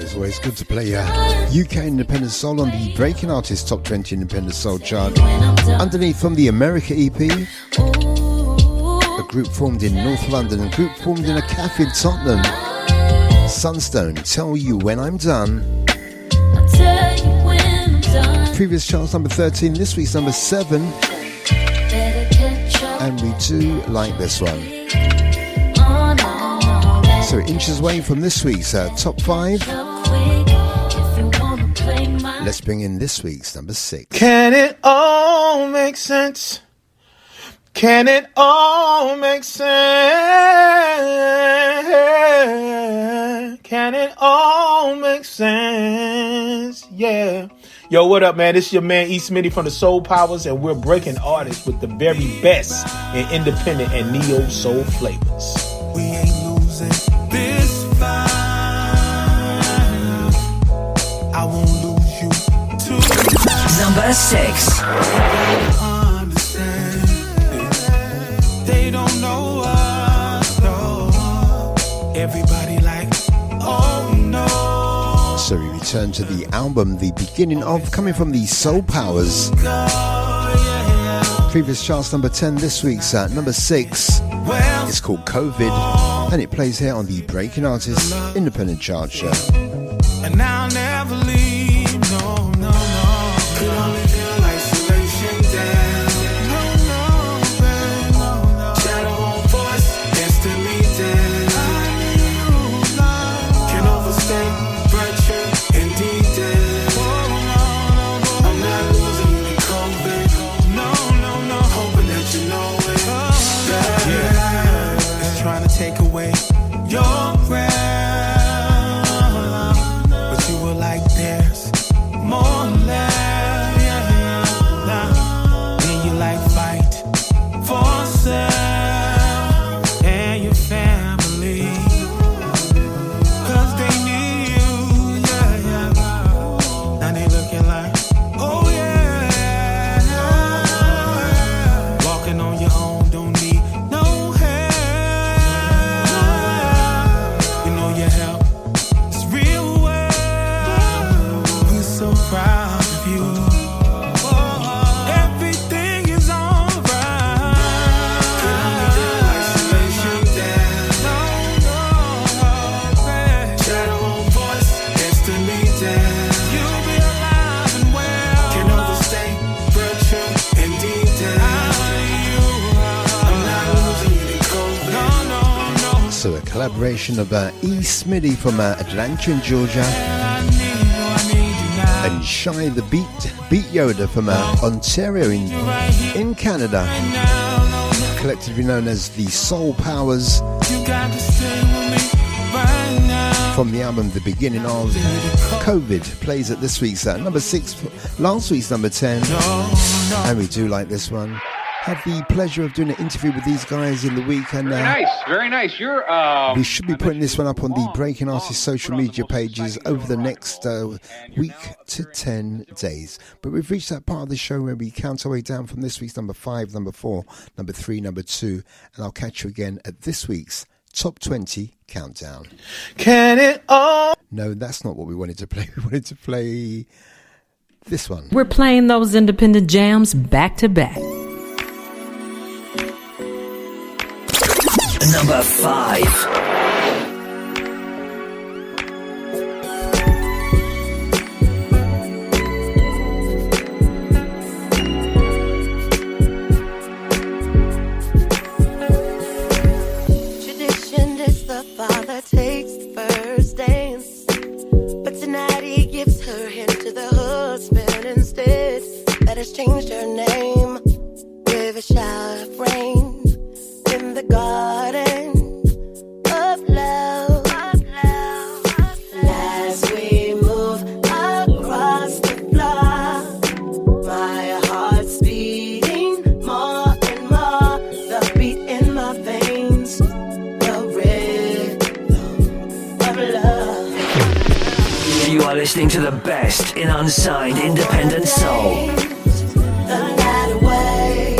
It's always good to play UK Independent Soul on the Breaking Artists Top 20 Independent Soul chart. Underneath from the America EP, a group formed in North London, a group formed in a cafe in Tottenham. Sunstone, Tell You When I'm Done. Previous chart's number 13, this week's number 7. And we do like this one. So it inches away from this week's top 5. Let's bring in this week's number 6. Can it all make sense? Can it all make sense? Can it all make sense? Yeah. Yo, what up, man? This is your man E. Smitty from the Soul Powers, and we're breaking artists with the very best in independent and neo soul flavors. We ain't losing this fight. I won't lose you too. Number 6. They don't know us, no. Everybody like, oh no. So we return to the album, the beginning of, coming from the Soul Powers. Previous chart's number 10, this week's number 6. It's called COVID, and it plays here on the Breaking Artists Independent Chart Show. And I'll never leave, no, no, no. Could only feel isolation down. No, no, babe, no, no. Shadow on voice, instantly dead. I need you, love. Can overstay virtue and detail. Oh, no, no, no. I'm not losing the COVID. No, no, no. Hoping that you know it. Yeah. It's trying to take away your breath. Like there's more left, yeah. Then you like fight for self and your family, 'cause they need you, yeah. Now they looking like, oh yeah. Walking on your own, don't need no help. You know your help is real. So proud of you. Everything is alright. Isolation down. No, no, shadow on voice, instantly down. You'll be alive and well. Can overstay virtue and detail. I'm not losing the COVID. No, no, no. So a collaboration of E. Smitty from Atlanta in Georgia, and Shy the Beat Yoda from Ontario in Canada, collectively known as the Soul Powers, from the album The Beginning of COVID, plays at this week's number 6, last week's number 10, and we do like this one. Had the pleasure of doing an interview with these guys in the week, and very nice. You're we should be putting this one up on the Breaking Artists social media pages over the next week to 10 days. But we've reached that part of the show where we count our way down from this week's number 5, number 4, number 3, number 2, and I'll catch you again at this week's Top 20 Countdown. Can it all? No, that's not what we wanted to play. We wanted to play this one. We're playing those independent jams back to back. Number 5. Tradition is the father takes the first dance, but tonight he gives her hand to the husband instead. That has changed her name. Give a shower of rain in the garden of love. As we move across the floor, my heart's beating more and more. The beat in my veins, the rhythm of love. You are listening to the best in unsigned independent soul. The night away.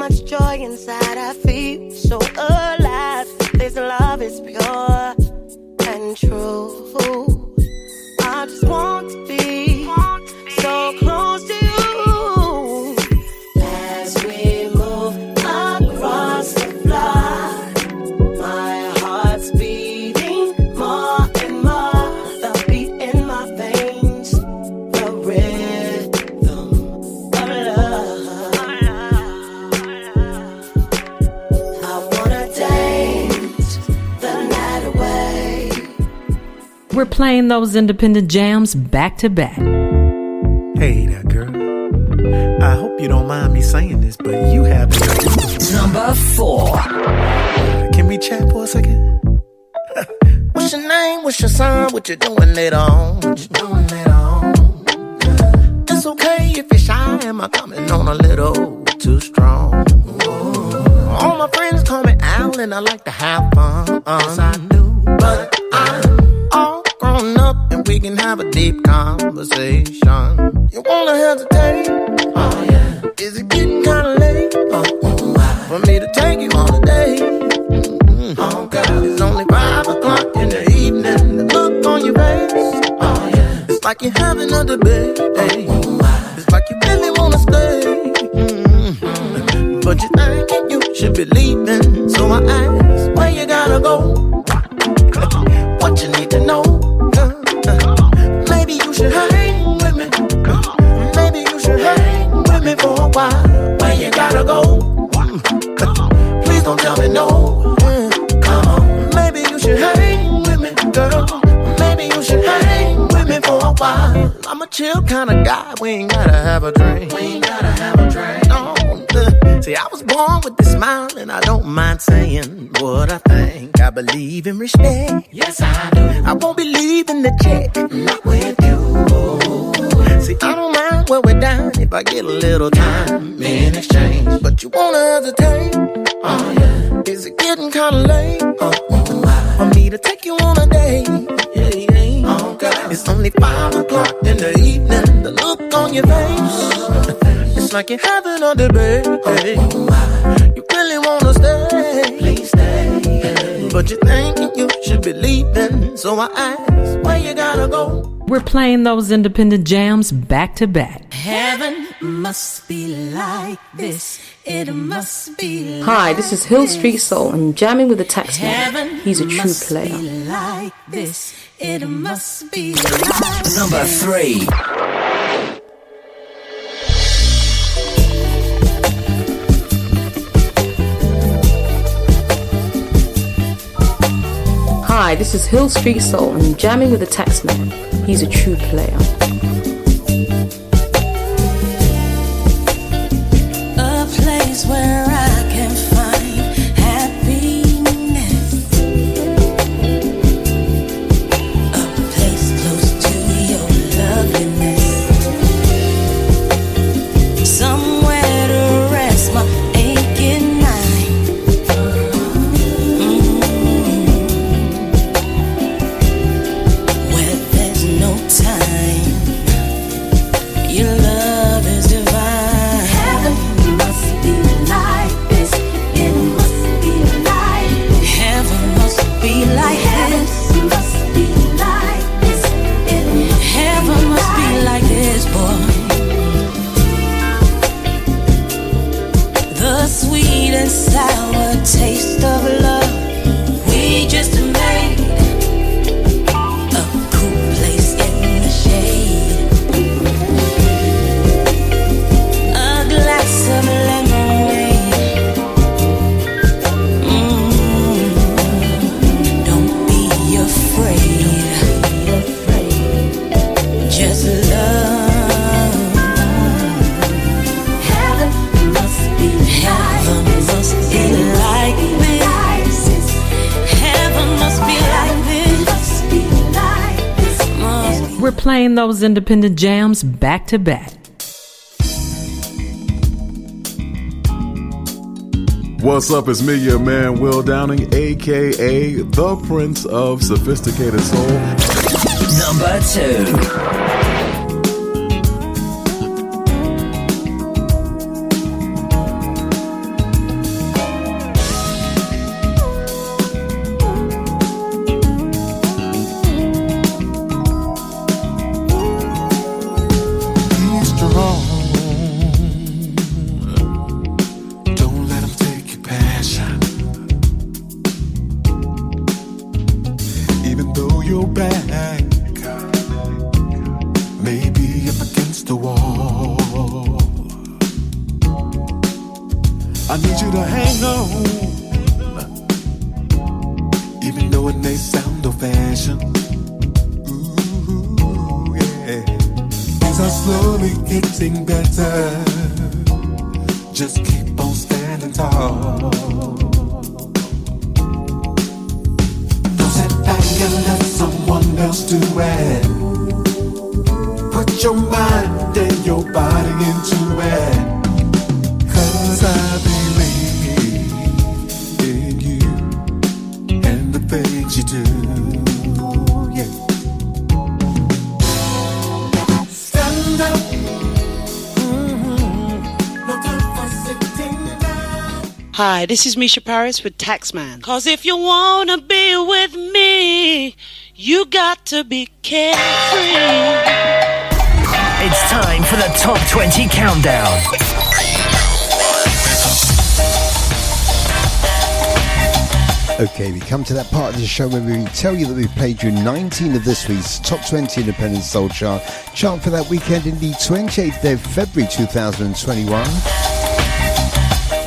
much joy inside, I feel so alive. This love is pure and true. I just want to be so close to you. As we move across the floor, my heart's beating more and more. The beat in my veins, the rhythm of love. I wanna dance the night away. We're playing those independent jams back to back. Hey there, girl. I hope you don't mind me saying this, but you have number 4. Can we chat for a second? What's your name? What's your sign? What you doing later on? What you doing later on? It's okay if you're shy. Am I coming on a little too strong? All my friends call me Al, and I like to have fun. Yes, I do. But I'm all grown up, and we can have a deep conversation. You wanna hesitate? Oh yeah. Is it getting kinda late? For me to take you on a date? Oh God, it's only 5 o'clock in the evening. The look on your face, oh yeah, it's like you're having a debate. It's like you really wanna stay, but you're thinking you should be leaving. So I ask, where you gotta go? What you need to know? Maybe you should hang with me. Maybe you should hang with me for a while. Where you gotta go? Please don't tell me no. Come on, maybe you should hang with me, girl. Maybe you should hang with me for a while. I'm a chill kind of guy. We ain't gotta have a drink. We ain't gotta have a drink. No. See, I was born with this smile, and I don't mind saying what I think. I believe in respect. Yes, I do. I won't be leaving the check. Not with you. See, I don't mind where we're down if I get a little time in exchange. But you wanna hesitate? Oh yeah. Is it getting kinda late? For me to take you on a date? Yeah. Oh God. It's only 5 o'clock in the evening. The look on your face, it's like you're having a debate. You really wanna stay? Please stay. But you're thinking you should be leaving. So I ask, where you gotta go? We're playing those independent jams back to back. Heaven must be like this. It must be like Hi, this is Hill Street Soul and jamming with the Taxman. He's a true player. Like this. It must be like number 3. Hi, this is Hill Street Soul and jamming with the Taxman. He's a true player. a place where I can find happiness, a place close to your loveliness, somewhere to rest my aching mind. Where there's no time, your love is divine. Heaven must be like this. It must be like this. Heaven must be like this. Must be like this. Heaven must be like this, boy. The sweet and sour taste of love we just made. A cool place in the shade. A glass of lemonade. Don't be afraid. Just love. Heaven must be like this. Heaven must be like this. We're playing those independent jams back to back. What's up? It's me, your man, Will Downing, a.k.a. the Prince of Sophisticated Soul. Number 2. need you to hang on, even though it may sound old-fashioned. Ooh, yeah. Things are slowly getting better. Just keep on standing tall. Don't sit back and let someone else do it. Put your mind and your body into it. 'Cause I believe in you and the things you do. Yeah. Stand up. No time for sitting down. Hi, this is Misha Paris with Taxman. 'Cause if you wanna be with me, you got to be carefree. It's time for the Top 20 Countdown. Okay, we come to that part of the show where we tell you that we've played you 19 of this week's Top 20 Independent Soul Chart. Chart for that weekend in the 28th day of February 2021.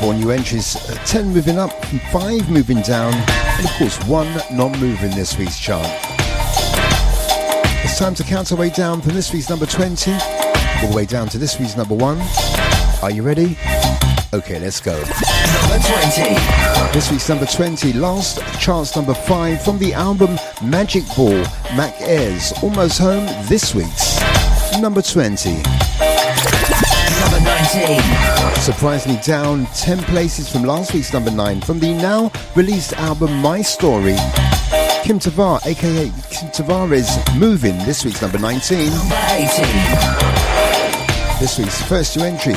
4 new entries, 10 moving up, 5 moving down, and of course 1 non-moving this week's chart. It's time to count our way down from this week's number 20 all the way down to this week's number 1. Are you ready? Okay, let's go. Number 20. This week's number 20, last chance number 5 from the album Magic Ball, Mac Ayres, Almost Home, this week's number 20. Number 19. Surprisingly down 10 places from last week's number 9 from the now released album My Story. Kim Tavar, aka Kim Tavares, moving this week's number 19. Number 18. This week's first new entry,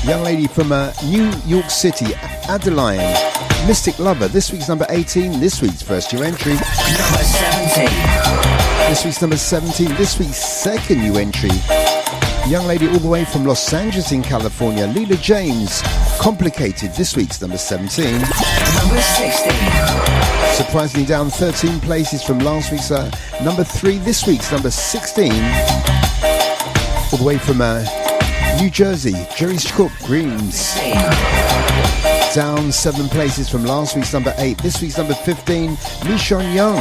young lady from New York City, Adeline, Mystic Lover, this week's number 18, this week's first new entry. Number 17. This week's number 17, this week's second new entry, young lady all the way from Los Angeles in California, Leela James, Complicated, this week's number 17. Number 16. Surprisingly down 13 places from last week's number 3, this week's number 16. All the way from New Jersey, Jerry Cook, Greens. Down 7 places from last week's number 8, this week's number 15, Michonne Young,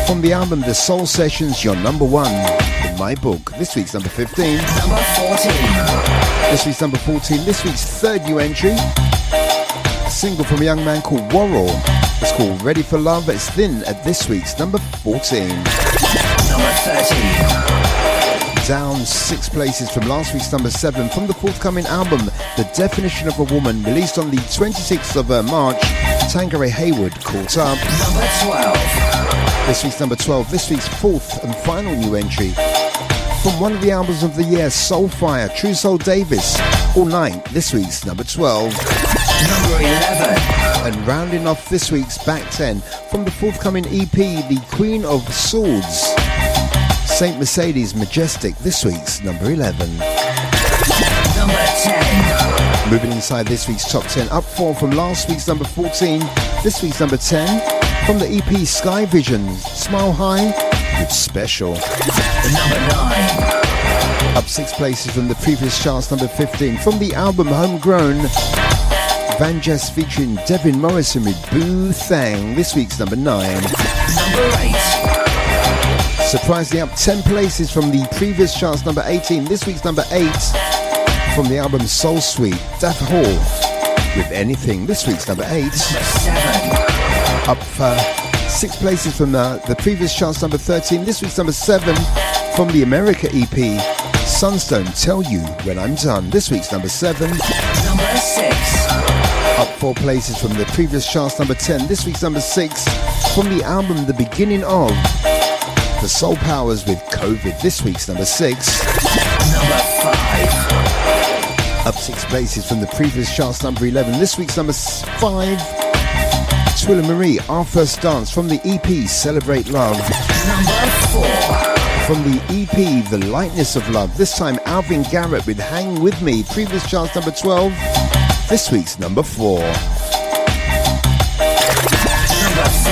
from the album The Soul Sessions, your number 1 in my book, this week's number 15. Number 14. This week's number 14, this week's third new entry, a single from a young man called Warrell. It's called Ready for Love. It's Thin at this week's number 14. Number 13. Down 6 places from last week's number 7 from the forthcoming album The Definition of a Woman, released on the 26th of March, Tangeray Hayward, Caught Up. Number 12. This week's number 12, this week's fourth and final new entry from one of the albums of the year, Soulfire, True Soul Davis, All Night, this week's number 12. Number 11. And rounding off this week's back 10 from the forthcoming EP, The Queen of Swords, Saint Mercedes Majestic, this week's number 11. Number 10. Moving inside this week's top 10, up 4 from last week's number 14, this week's number 10, from the EP Sky Vision, Smile High, it's Special. Number 9. Up 6 places from the previous chart's number 15, from the album Homegrown, Van Jess featuring Devin Morrison with Boo Thang, this week's number 9. Number 8. Surprisingly up 10 places from the previous chart's number 18, this week's number 8, from the album Soul Sweet, Daff Hall with Anything, this week's number 8. Number 7. Up 6 places from the previous chart's number 13, this week's number 7, from the America EP, Sunstone, Tell You When I'm Done, this week's number 7. Number 6. Up 4 places from the previous chart's number 10, this week's number 6, from the album The Beginning Of, The Soul Powers with COVID, this week's number 6. Number 5. Up 6 places from the previous chart's number 11, this week's number 5. Twilla Marie, Our First Dance, from the EP Celebrate Love. Number 4. From the EP The Lightness of Love, this time Alvin Garrett with Hang With Me, previous chart's number 12, this week's number 4. Number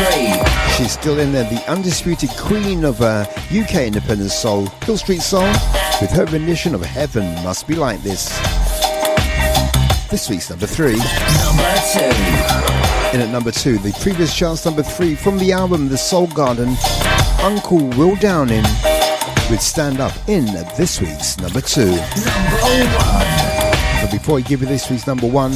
3. She's still in there, the undisputed queen of UK independent soul, Hill Street Soul, with her rendition of Heaven Must Be Like This. this week's number 3. Number 2. In at number 2, the previous chart's number 3 from the album The Soul Garden, Uncle Will Downing with Stand Up in at this week's number 2. Number 1. But before I give you this week's number 1,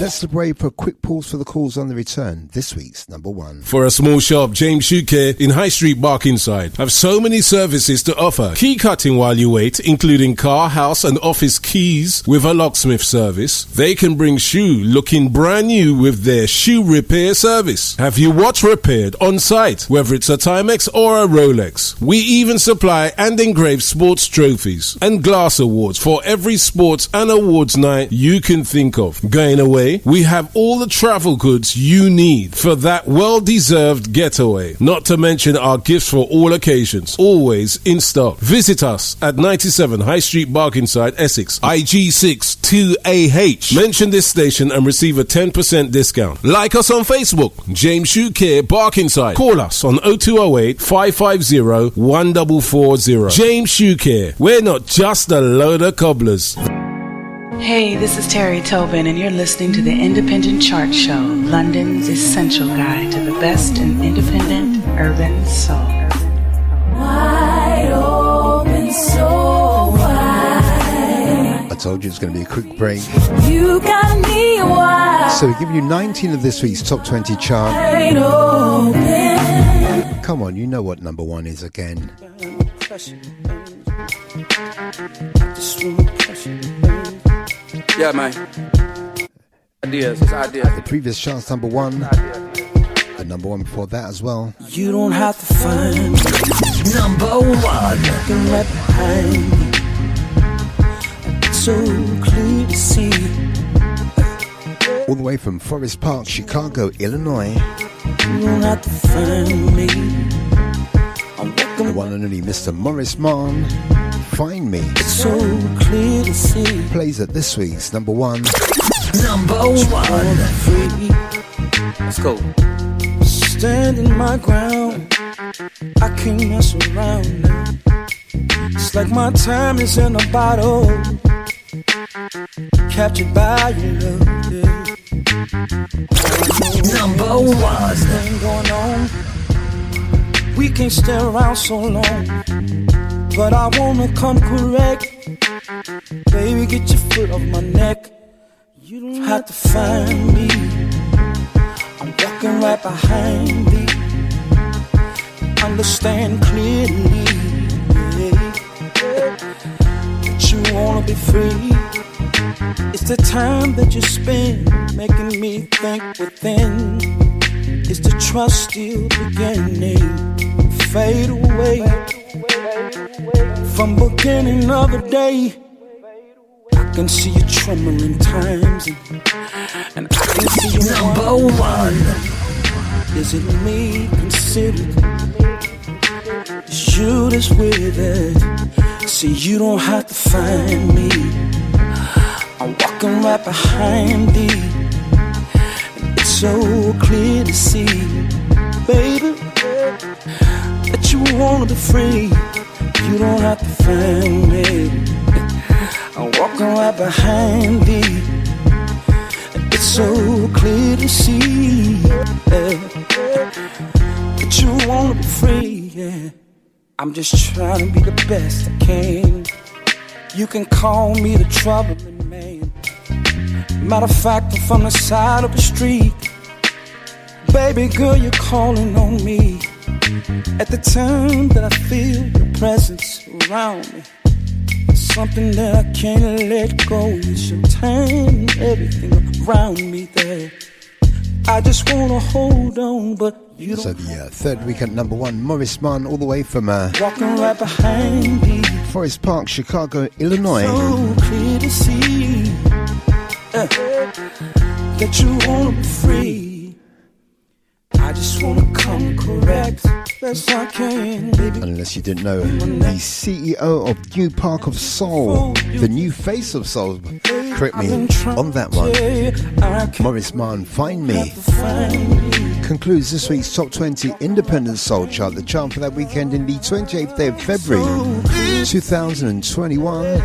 let's break for a quick pause for the calls on the return. This week's number 1. For a small shop, James Shoe Care in High Street, Barkingside have so many services to offer. Key cutting while you wait, including car, house and office keys with a locksmith service. They can bring shoe looking brand new with their shoe repair service. Have your watch repaired on site, whether it's a Timex or a Rolex. We even supply and engrave sports trophies and glass awards for every sports and awards night you can think of. Going away, we have all the travel goods you need for that well-deserved getaway. Not to mention our gifts for all occasions, always in stock. Visit us at 97 High Street, Barkingside, Essex, IG6 2AH. Mention this station and receive a 10% discount. Like us on Facebook, James Shoe Care, Barkingside. Call us on 0208 550 1440. James Shoe Care. We're not just a load of cobblers. Hey, this is Terry Tobin, and you're listening to the Independent Chart Show, London's essential guide to the best in independent urban soul. Wide open, so wide. I told you it's going to be a quick break. You got me wide. So we give you 19 of this week's top 20 chart. Wide open. Come on, you know what number 1 is again. Yeah, man. Ideas, it's ideas. The previous chart's number 1. The number 1 before that as well. You don't have to find number 1. Looking right behind me. So clear to see. All the way from Forest Park, Chicago, Illinois. You don't have to find me. The one and only Mr. Morris Mann, Find Me. It's so clear to see. Plays at this week's number 1. Number 1. Let's go. Standing my ground. I can't mess around now. It's like my time is in a bottle. Captured by your love, yeah. Number 1. Thing going on. We can't stay around so long, but I wanna come correct. Baby, get your foot off my neck. You don't have to find me. I'm walking right behind me. Understand clearly, yeah, that you wanna be free. It's the time that you spend making me think within. Is the trust still beginning? Fade away from beginning of the day. I can see you trembling times, and I can see you number 1. Is it me considered? Is you that's with it? See, you don't have to find me. I'm walking right behind thee. So clear to see, baby, that you wanna be free. You don't have to find me. I'm walking right behind thee. It's so clear to see, that you wanna be free. Yeah. I'm just trying to be the best I can. You can call me the troubling man. Matter of fact, I'm from the side of the street. Baby girl, you're calling on me. At the time that I feel your presence around me, something that I can't let go. It's your time and everything around me there. I just wanna hold on, but you don't. So the third week at number 1, Morris Mann, all the way from walking right behind me. Forest Park, Chicago, Illinois. So clear to see that you wanna be free. I just wanna come correct best I can, baby. Unless you didn't know, the CEO of New Park of Soul, the new face of soul, correct me on that one, Morris Mann, Find Me, concludes this week's Top 20 Independent Soul Chart. The chart for that weekend in the 28th day of February 2021.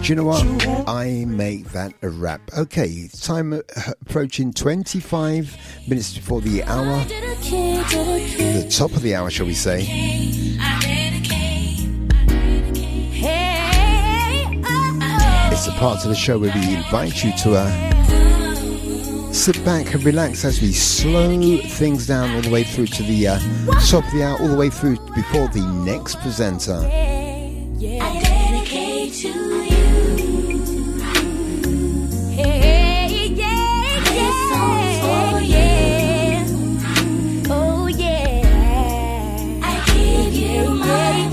Do you know what? I make that a wrap. Okay, time approaching 25 minutes before the hour. The top of the hour, shall we say. It's the part of the show where we invite you to sit back and relax as we slow things down all the way through to the top of the hour, all the way through before the next presenter. I dedicate to you. Hey, yeah, this song's for you. Oh, yeah. I give you my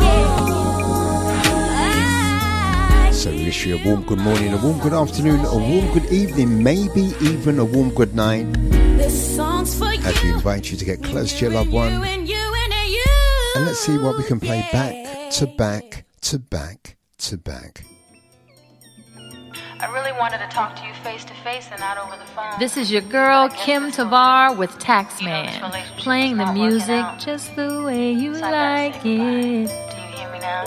all. So we wish you a warm good morning, a warm good afternoon, a warm good evening, maybe even a warm good night. This song's for you. As we invite you to get close to your loved one. And let's see what we can play back to back to back to back. I really wanted to talk to you face to face and not over the phone. This is your girl Kim Tavar with Taxman, playing the music just the way you like it. Do you hear me now?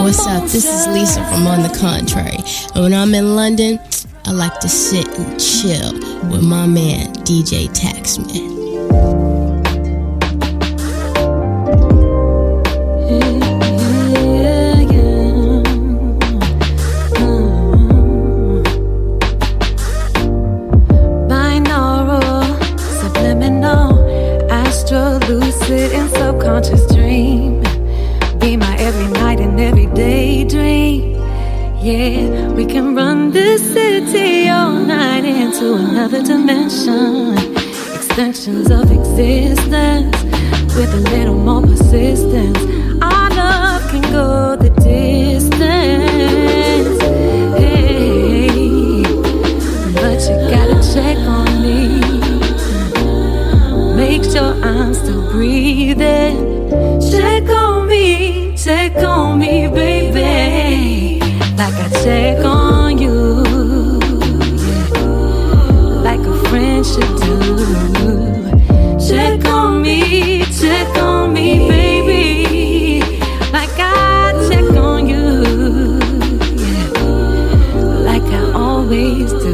What's up? This is Lisa from On the Contrary. And when I'm in London, I like to sit and chill with my man, DJ Taxman. Binaural, subliminal, astral, lucid, and subconscious dream. Be my every night and every daydream. Yeah, we can run this city all night into another dimension. Extensions of existence with a little more persistence. Our love can go the distance. Hey, but you gotta check on me. Make sure I'm still breathing. Check on me, baby. Like I check on you, yeah. Like a friend should do. Check on me, baby. Like I check on you, yeah. Like I always do.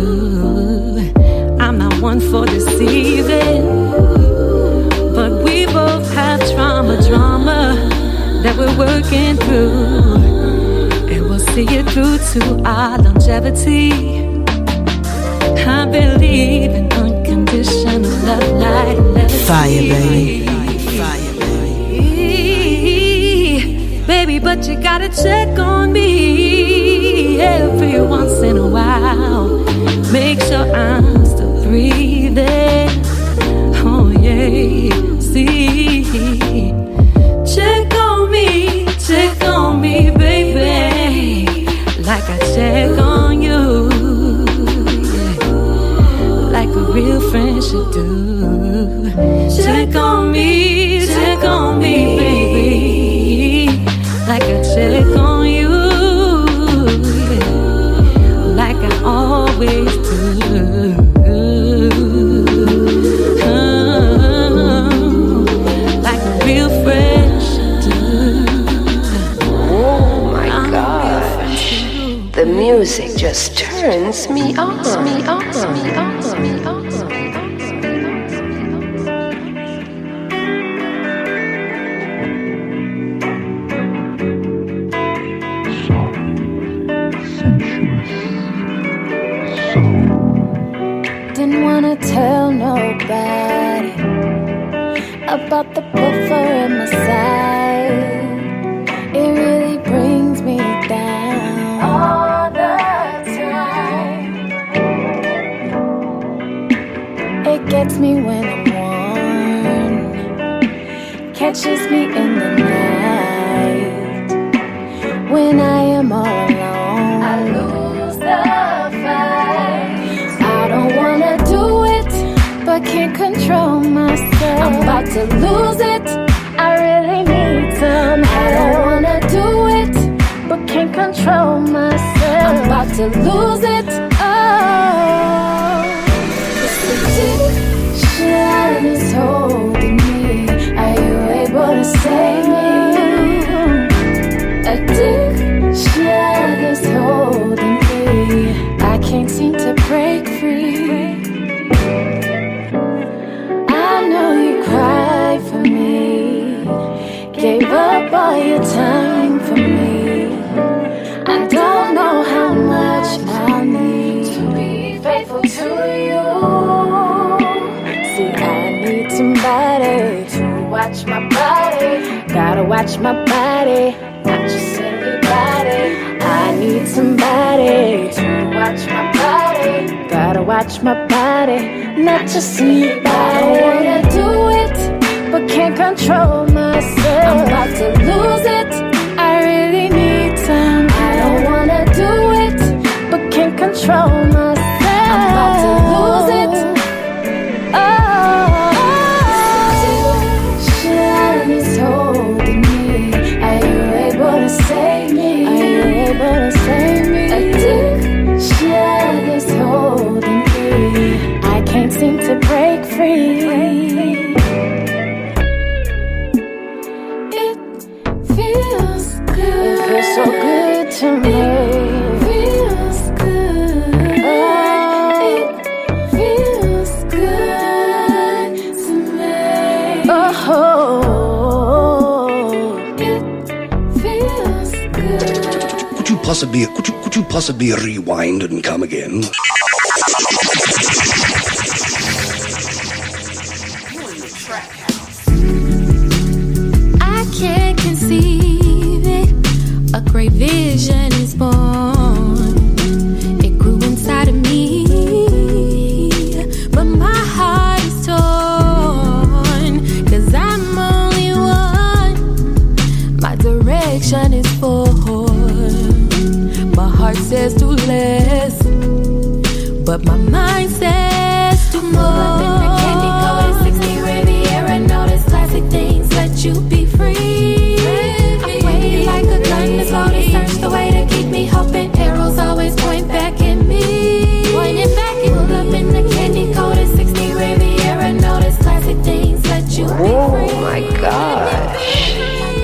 that we're working through, and we'll see it through to our longevity. I believe in unconditional love like levity. Fire, baby. Baby, but you gotta check on me every once in a while. Make sure I'm still breathing. Oh yeah, see. Check on me, baby, like I check on you, yeah, like a real friend should do. Check on me, baby, like I check on you, yeah, like I always do. Like a real friend should do. Oh my gosh, the music just turns me on. Didn't wanna tell nobody about the buffer in my side. It really brings me down all the time. It gets me when I'm worn, catches me in the night. When I am all alone, I lose the fight. I don't wanna do it, but can't control myself. I'm about to lose it, I really need some help. I don't wanna do it, but can't control myself. I'm about to lose it, oh. This addiction is holding me. Are you able to save me? Addiction is holding me. I can't seem to break free. I know you cried for me, gave up all your time for me. I don't know how much I'll need to be faithful to you. See, I need somebody to watch my body. Gotta watch my body, not just anybody. I need somebody to watch my body. Gotta watch my body, not just anybody. I don't wanna do it, but can't control myself. I'm about to lose it, I really need some help. I don't wanna do it, but can't control myself. I'm about to lose it, oh. Addiction is holding me. Are you able to save me? Are you able to save me? Addiction is holding me. I can't seem to break free. It feels good. It feels so good to me. It feels good. Oh, it feels good to me. Oh, it feels good. Could you possibly rewind and come again? I can't conceive it. A great vision is born. It grew inside of me, but my heart is torn. 'Cause I'm only one. My direction is forward. My heart says do less, but my mind says do more. Up in the candy coated 60 Riviera, notice classic things, let you be free. I'm waiting like a gun that's loaded, search the way to keep me hoping. Arrows always point back at me. Pointing back and pull up in the candy coated 60 Riviera, notice classic things, let you be free. Oh my gosh,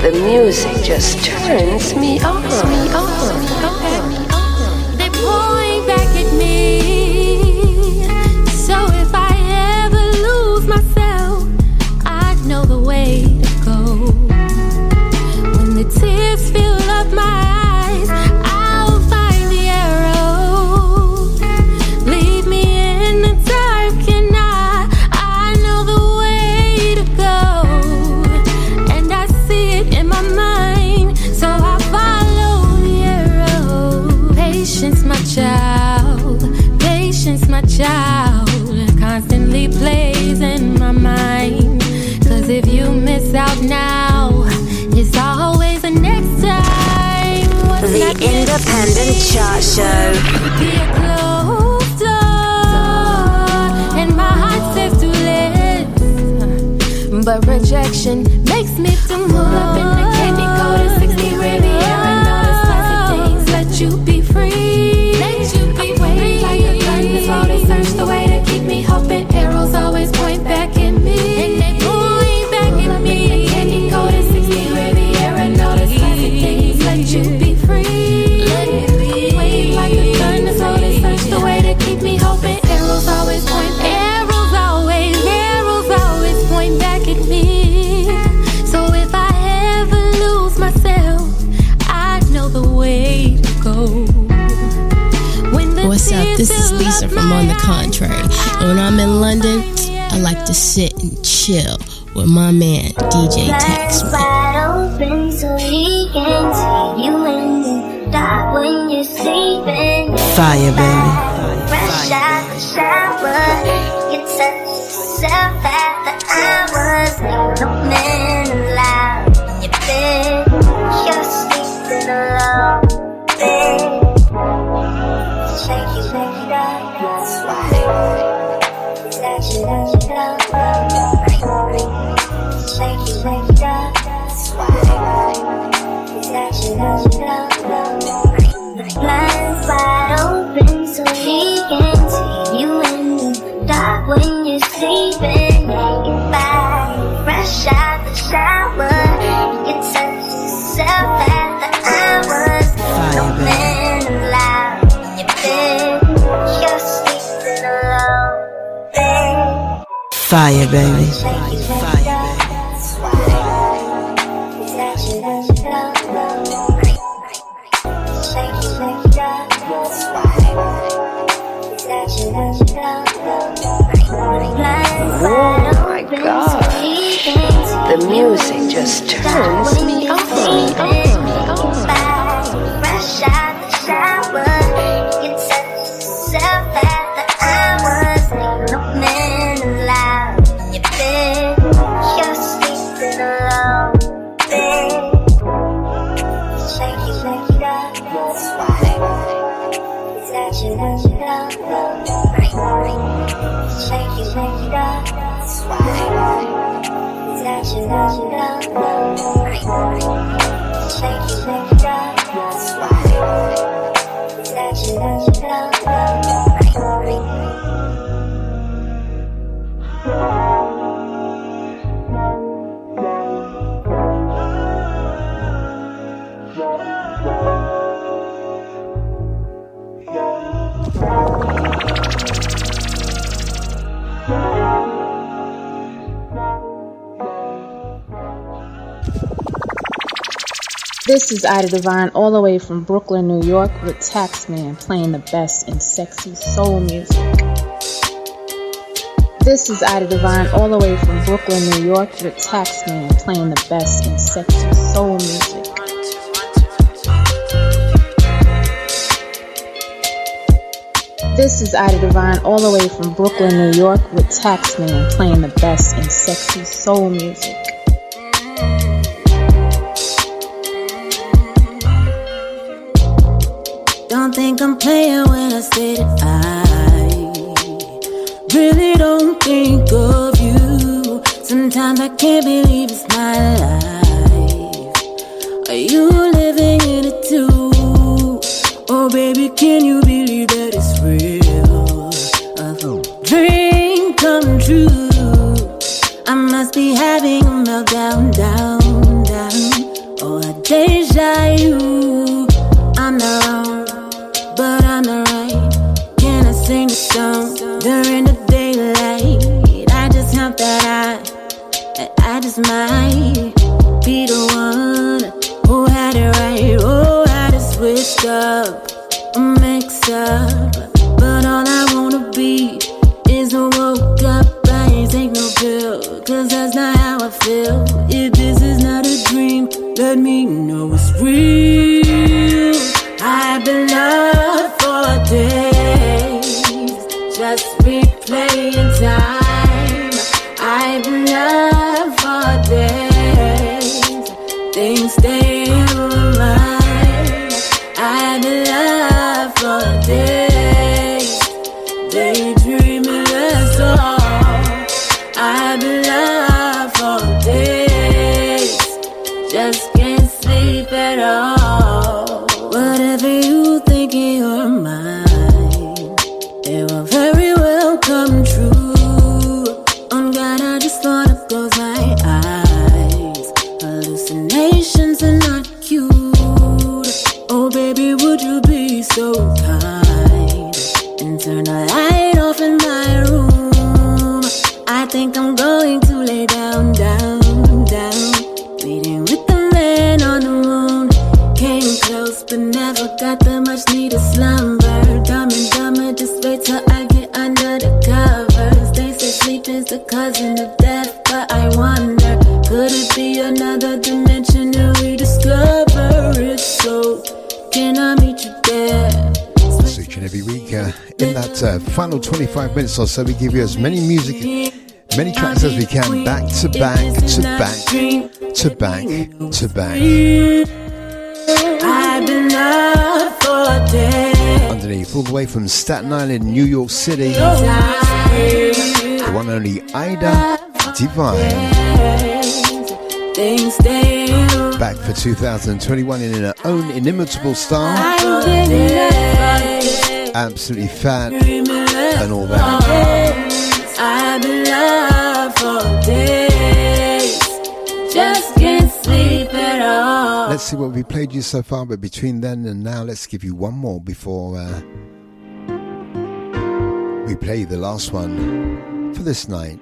the music just turns me on. They point back at me. So if I ever lose myself, I know the way to go. When of my eyes, I'll find the arrow. Leave me in the dark and I know the way to go. And I see it in my mind, so I follow the arrow. Patience, my child, patience, my child, constantly plays in my mind. Cause if you miss out now, it's always the next time. What's the Independent Chart Show. Be a closed door, and my heart says to live, but rejection makes me to move. Pull up in the candy coated 60 Riviera, and all those classic things let you be free. Let you be free. Like a gun, this road is searched the way to keep me hoping. Arrows always point back at me, and they point back at me. Candy coated 60 Riviera, and all those classic things let you be free. Let me be. Wave like a gun, this road is searched the way to keep me hoping. Arrows always point back. Arrows always point back at me. So if I ever lose myself, I know the way to go. What's up? This is Lisa from On the Contrary. And when I'm in London, I like to sit and chill with my man, DJ Taxman. Wide open so he can see you in the dark when you're sleeping. Fire, baby. Fresh out the shower, you touch yourself at the hours. No man allowed in your bed. You're sleeping alone, babe. Shake it up, that's why. Shake it up, that's why. The blinds wide open so he can see you in the dark when you're sleeping. You're fine, fresh out the shower. You touch yourself at the hours. No man allowed in your bed. You're sleeping alone, babe. Fire, baby. Oh my God, the music just turns me on. Fresh out the shower, you touch yourself at the hours. No man allowed in your bed. You're sleeping alone, babe. Shake it up, that's why. Shake it up, that's why. Shake it up, that's why. This is Ida Divine, all the way from Brooklyn, New York, with Taxman playing the best in sexy soul music. This is Ida Divine, all the way from Brooklyn, New York, with Taxman playing the best in sexy soul music. This is Ida Divine, all the way from Brooklyn, New York, with Taxman playing the best in sexy soul music. Don't think I'm playing when I say that I really don't think of you. Sometimes I can't believe it's my life. Are you living in it too? Oh baby, can you believe that it's real? A dream come true. I must be having a meltdown, down, down. Or a deja vu. I'm not wrong, but I'm not right. Can I sing a song during the daylight? I just hope that I just might be the one who had it right. Oh, stop. But all I wanna be is a woke up. I ain't take no pill, cause that's not how I feel. If this is not a dream, let me know it's real. I've been loved for days, just replaying time. I've been loved for days, things stay in my mind. I've been loved for days, daydreaming that's all. I've been loved for days, just can't sleep at all. Whatever you think in your mind, it will very well come true. On God, I just wanna close my eyes. Hallucinations are not cute. Oh baby, would you be so kind and turn the light off in my room? I think I'm going to lay down, down, down. Meeting with the man on the moon. Came close but never got the much needed slumber. Dumb and dumber, just wait till I get under the covers. They say sleep is the cousin of death, but I wonder, could it be another dimension to rediscover it? So can I meet you there? So each and every week in that final 25 minutes or so, we give you as many many tracks as we can, back to back to back to back to back. I've been up for days. Underneath, all the way from Staten Island, New York City, the one and only Ida Divine. Back for 2021 in her own inimitable style. Absolutely fat and all that. I've been loved for days, just can't sleep at all. Let's see what we played you so far, but between then and now, let's give you one more before we play the last one for this night.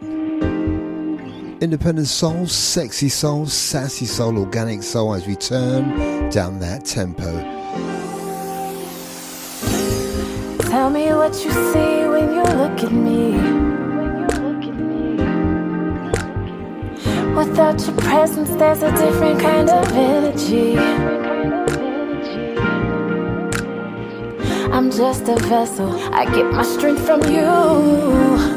Independent soul, sexy soul, sassy soul, organic soul, as we turn down that tempo. Tell me what you see when you look at me. Without your presence, there's a different kind of energy. I'm just a vessel, I get my strength from you.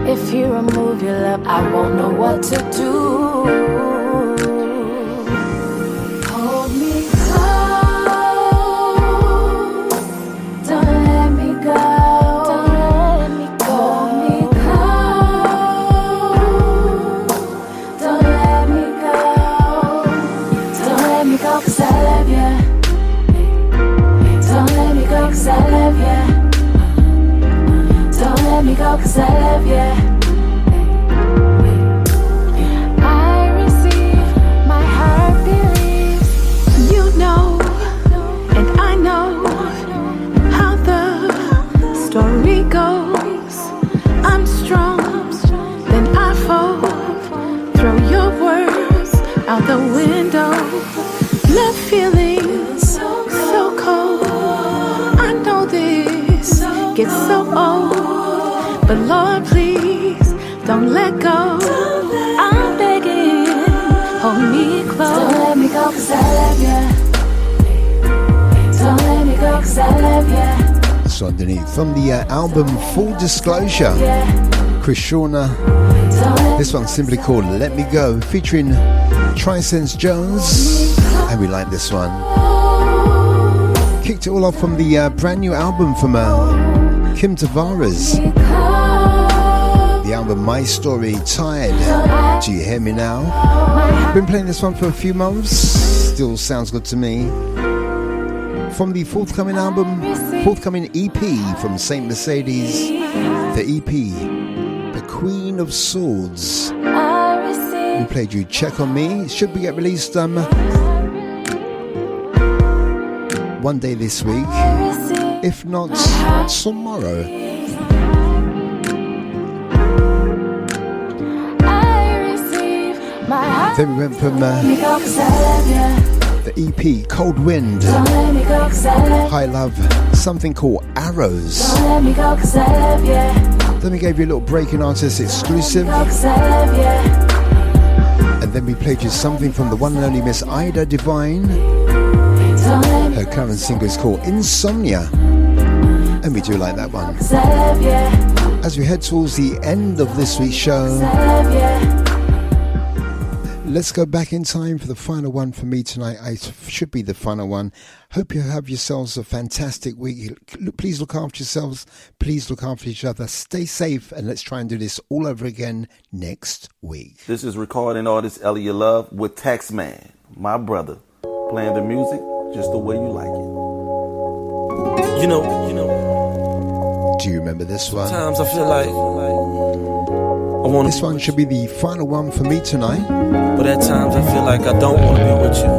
If you remove your love, I won't know what to do. Hold me close, don't let me go. Hold me close, don't let me go. Don't let me go 'cause I love you. Don't let me go 'cause I love you. Don't let me go 'cause I love you. I receive, my heart believes. You know, and I know how the story goes. I'm strong, then I fall. Throw your words out the window. Love feeling so cold. I know this gets so old. But Lord, please, don't let go. I'm begging, hold me close. Don't let me go 'cause I love you. Don't let me go 'cause I love you. So underneath, from the album Full Disclosure, Chris Shauna. This one's simply called Let Me Go, featuring Trisense Jones. And we like this one. Kicked it all off from the brand new album from Kim Tavares. The album My Story, Tired. Do you hear me now? Been playing this one for a few months. Still sounds good to me. From the forthcoming EP from Saint Mercedes. The EP, The Queen of Swords. We played you Check on Me. It should be get released one day this week. If not, tomorrow. Then we went from the EP Cold Wind, High Love, something called Arrows. Then we gave you a little breaking artist exclusive. And then we played you something from the one and only Miss Ida Divine. Her current single is called Insomnia. And we do like that one. As we head towards the end of this week's show, let's go back in time for the final one for me tonight. It should be the final one. Hope you have yourselves a fantastic week. Please look after yourselves. Please look after each other. Stay safe, and let's try and do this all over again next week. This is recording artist Elliot Love with Taxman, my brother, playing the music just the way you like it. You know. Do you remember this one? Sometimes I feel like this one should be the final one for me tonight. But at times I feel like I don't want to be with you.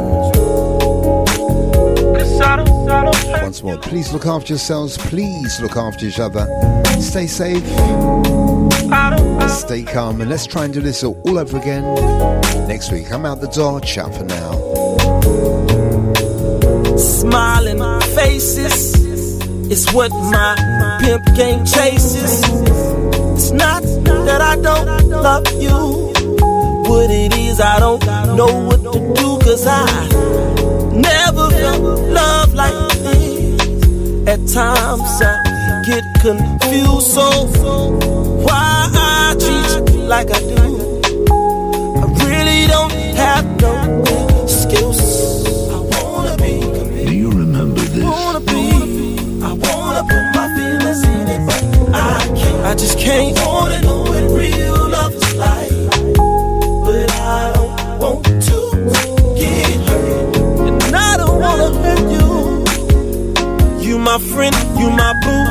Once more, please look after yourselves. Please look after each other. Stay safe. Stay calm. And let's try and do this all over again next week. I'm out the door. Ciao for now. Smiling faces is what my pimp game chases. It's not that I don't love you. What it is, I don't know what to do. Cause I never felt love like this. At times I get confused. So why I treat you like I do? I really don't have no excuse. I wanna be committed. Do you remember this? I wanna put my feelings in it, but I can't. I just can't. I wanna know what real love is like, but I don't want to get hurt, and I don't wanna hurt you. You my friend, you my boo,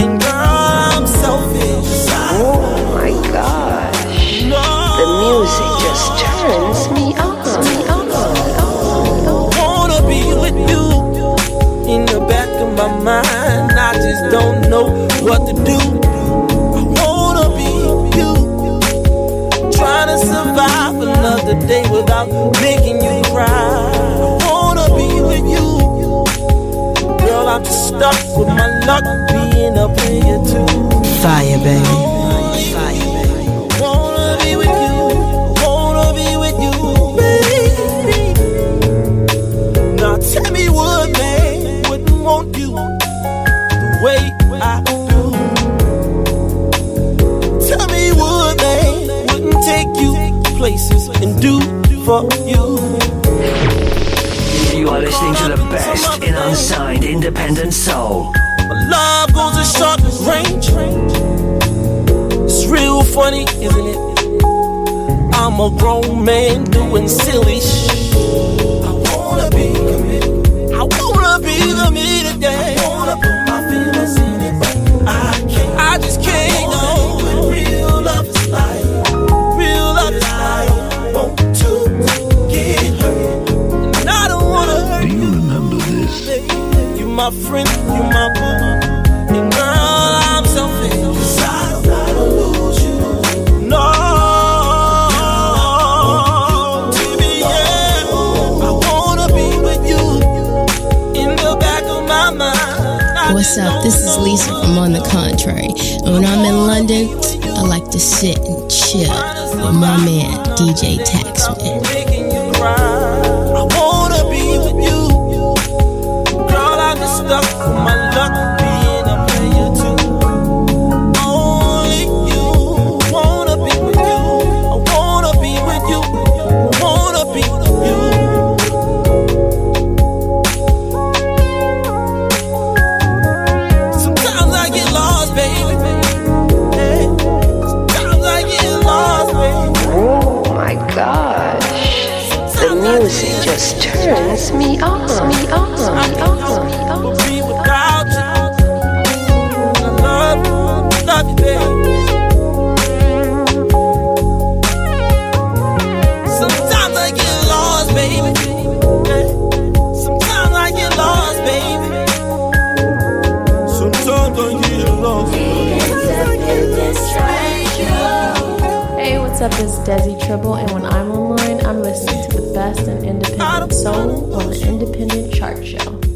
and girl, I'm selfish. Oh my gosh, the music just turns me on. I wanna be with you. In the back of my mind, I just don't know what to do. I wanna be you, trying to survive another day without making you cry. I wanna be with you, girl. I'm just stuck with my luck being a player too. Fire, baby. Wanna be with you, wanna be with you, baby. Now tell me what, man, wouldn't want you the way I do. Tell me what, man, wouldn't take you places and do for you. You are listening to the best in unsigned independent soul. My love goes a short range. It's real funny, isn't it? I'm a grown man doing silly shit. I wanna be committed. I wanna be committed, yeah. I wanna put my feelings in it, but I can't. I just can't know what real love is like. Real love is like. I want to get hurt, and I don't wanna hurt you. Do you remember this? You my friend, you my boo, and girl, I'm selfish. 'Cause I don't wanna lose you. No, baby, yeah. I wanna be with you in the back of my mind. What's up? This is Lisa from On the Contrary. And when I'm in London, I like to sit and chill with my man, DJ Taxman. I wanna be with you, girl. I'm just stuck with my luck being a player too. Only you, wanna be with you. I wanna be with you. I wanna be with you. Sometimes I get lost, baby. Hey, sometimes I get lost, baby. Oh my gosh, the music just turns me on. Be without you. I love you, baby. Sometimes I get lost, baby. Sometimes I get lost, baby. Sometimes I get lost. Hey, what's up? It's Desi Tribble, and when I'm online, I I'm listening to the best in independent soul on the Independent Chart Show.